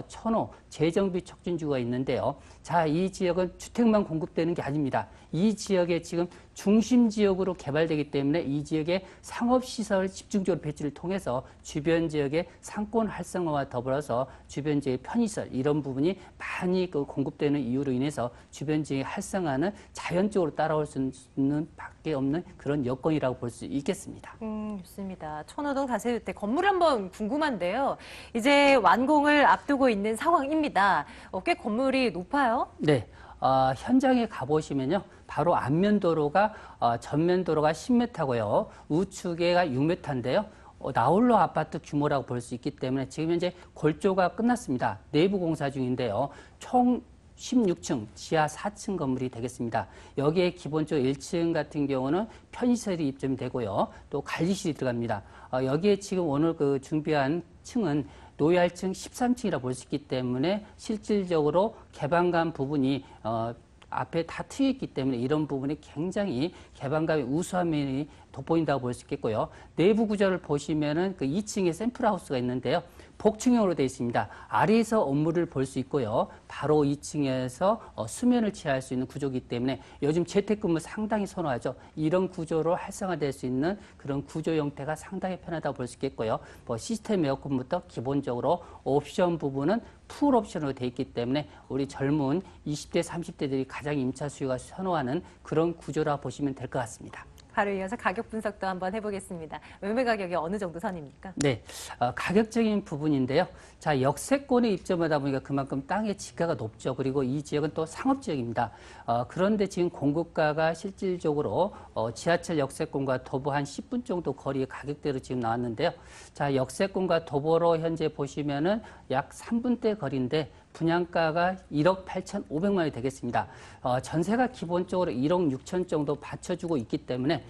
천호 재정비 촉진주가 있는데요. 자, 이 지역은 주택만 공급되는 게 아닙니다. 이 지역에 지금 중심 지역으로 개발되기 때문에 이 지역의 상업시설 집중적으로 배치를 통해서 주변 지역의 상권 활성화와 더불어서 주변 지역의 편의시설 이런 부분이 많이 공급되는 이유로 인해서 주변 지역의 활성화는 자연적으로 따라올 수 있는 밖에 없는 그런 여건이라고 볼 수 있겠습니다. 좋습니다. 천호동 다세주택 건물 한번 궁금한데요. 이제 완공을 앞두고 있는 상황입니다. 꽤 건물이 높아요? 네. 현장에 가보시면요. 바로 안면도로가, 전면도로가 10m고요. 우측에가 6m인데요. 나홀로 아파트 규모라고 볼 수 있기 때문에 지금 현재 골조가 끝났습니다. 내부 공사 중인데요. 총 16층, 지하 4층 건물이 되겠습니다. 여기에 기본적으로 1층 같은 경우는 편의시설이 입점되고요. 또 관리실이 들어갑니다. 여기에 지금 오늘 그 준비한 층은 노열층 13층이라 볼 수 있기 때문에 실질적으로 개방감 부분이 앞에 다 트여 있기 때문에 이런 부분이 굉장히 개방감의 우수한 면이 돋보인다고 볼 수 있겠고요. 내부 구조를 보시면은 그 2층에 샘플하우스가 있는데요. 복층형으로 되어 있습니다. 아래에서 업무를 볼 수 있고요. 바로 2층에서 수면을 취할 수 있는 구조이기 때문에 요즘 재택근무 상당히 선호하죠. 이런 구조로 활성화될 수 있는 그런 구조 형태가 상당히 편하다고 볼 수 있겠고요. 시스템 에어컨부터 기본적으로 옵션 부분은 풀 옵션으로 되어 있기 때문에 우리 젊은 20대, 30대들이 가장 임차 수요가 선호하는 그런 구조라 보시면 될 것 같습니다. 바로 이어서 가격 분석도 한번 해보겠습니다. 매매 가격이 어느 정도 선입니까? 네, 가격적인 부분인데요. 자, 역세권에 입점하다 보니까 그만큼 땅의 지가가 높죠. 그리고 이 지역은 또 상업지역입니다. 그런데 지금 공급가가 실질적으로 지하철 역세권과 도보 한 10분 정도 거리의 가격대로 지금 나왔는데요. 자, 역세권과 도보로 현재 보시면은 약 3분대 거리인데 분양가가 1억 8,500만 원이 되겠습니다. 전세가 기본적으로 1억 6천 정도 받쳐주고 있기 때문에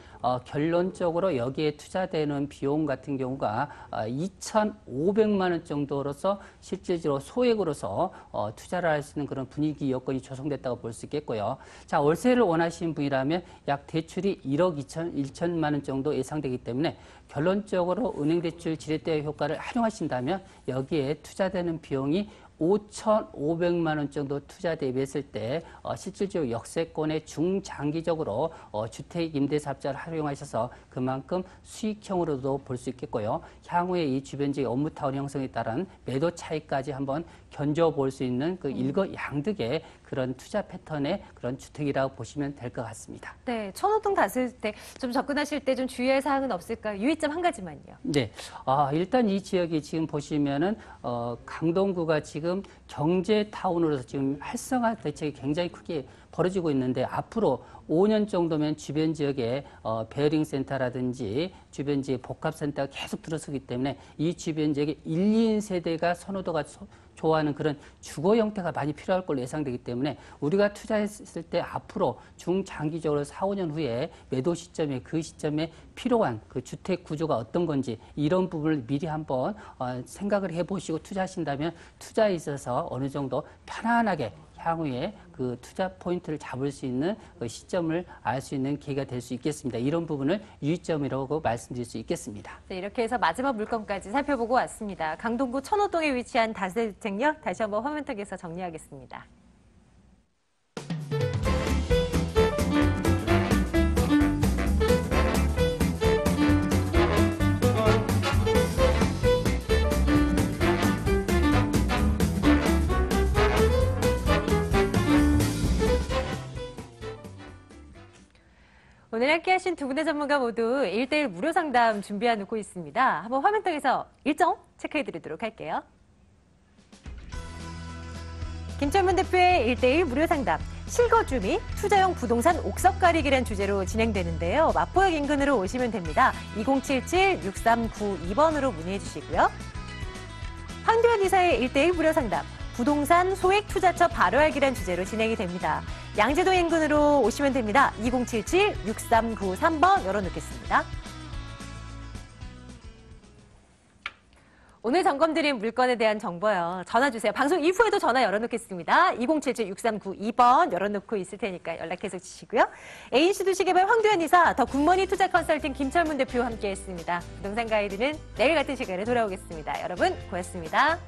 결론적으로 여기에 투자되는 비용 같은 경우가 2,500만 원 정도로서 실질적으로 소액으로서 투자를 할 수 있는 그런 분위기 여건이 조성됐다고 볼 수 있겠고요. 자, 월세를 원하시는 분이라면 약 대출이 1억 1천만 원 정도 예상되기 때문에 결론적으로 은행대출 지렛대 효과를 활용하신다면 여기에 투자되는 비용이 5,500만 원 정도 투자 대비했을 때 실질적으로 역세권의 중장기적으로 주택 임대사업자를 활용하셔서 그만큼 수익형으로도 볼 수 있겠고요. 향후에 이 주변 지역 업무타운 형성에 따른 매도 차이까지 한번 견뎌볼 수 있는 그 일거양득의 그런 투자 패턴의 그런 주택이라고 보시면 될 것 같습니다. 네, 천호동 다세주택 좀 접근하실 때 좀 주의할 사항은 없을까요? 유의점 한 가지만요. 네, 일단 이 지역이 지금 보시면은 강동구가 지금 경제타운으로서 지금 활성화 대책이 굉장히 크게 벌어지고 있는데 앞으로 5년 정도면 주변 지역에 베어링 센터라든지 주변 지역 복합센터가 계속 들어서기 때문에 이 주변 지역에 1, 2인 세대가 선호도가 좋아하는 그런 주거 형태가 많이 필요할 걸로 예상되기 때문에 우리가 투자했을 때 앞으로 중장기적으로 4, 5년 후에 매도 시점에 그 시점에 필요한 그 주택 구조가 어떤 건지 이런 부분을 미리 한번 생각을 해보시고 투자하신다면 투자에 있어서 어느 정도 편안하게 향후에 그 투자 포인트를 잡을 수 있는 그 시점을 알 수 있는 기회가 될 수 있겠습니다. 이런 부분을 유의점이라고 말씀드릴 수 있겠습니다. 네, 이렇게 해서 마지막 물건까지 살펴보고 왔습니다. 강동구 천호동에 위치한 다세주택역 다시 한번 화면턱에서 정리하겠습니다. 오늘 함께하신 두 분의 전문가 모두 1대1 무료 상담 준비해 놓고 있습니다. 한번 화면통에서 일정 체크해드리도록 할게요. 김철문 대표의 1대1 무료 상담, 실거주 및 투자용 부동산 옥석 가리기란 주제로 진행되는데요. 마포역 인근으로 오시면 됩니다. 2077-6392번으로 문의해 주시고요. 황교안 이사의 1대1 무료 상담, 부동산 소액 투자처 바로 알기란 주제로 진행이 됩니다. 양재동 인근으로 오시면 됩니다. 2077-6393번 열어놓겠습니다. 오늘 점검드린 물건에 대한 정보요. 전화 주세요. 방송 이후에도 전화 열어놓겠습니다. 2077-6392번 열어놓고 있을 테니까 연락해서 주시고요. ANC 도시개발 황교안 이사, 더 굿머니 투자 컨설팅 김철문 대표와 함께했습니다. 부동산 가이드는 내일 같은 시간에 돌아오겠습니다. 여러분 고맙습니다.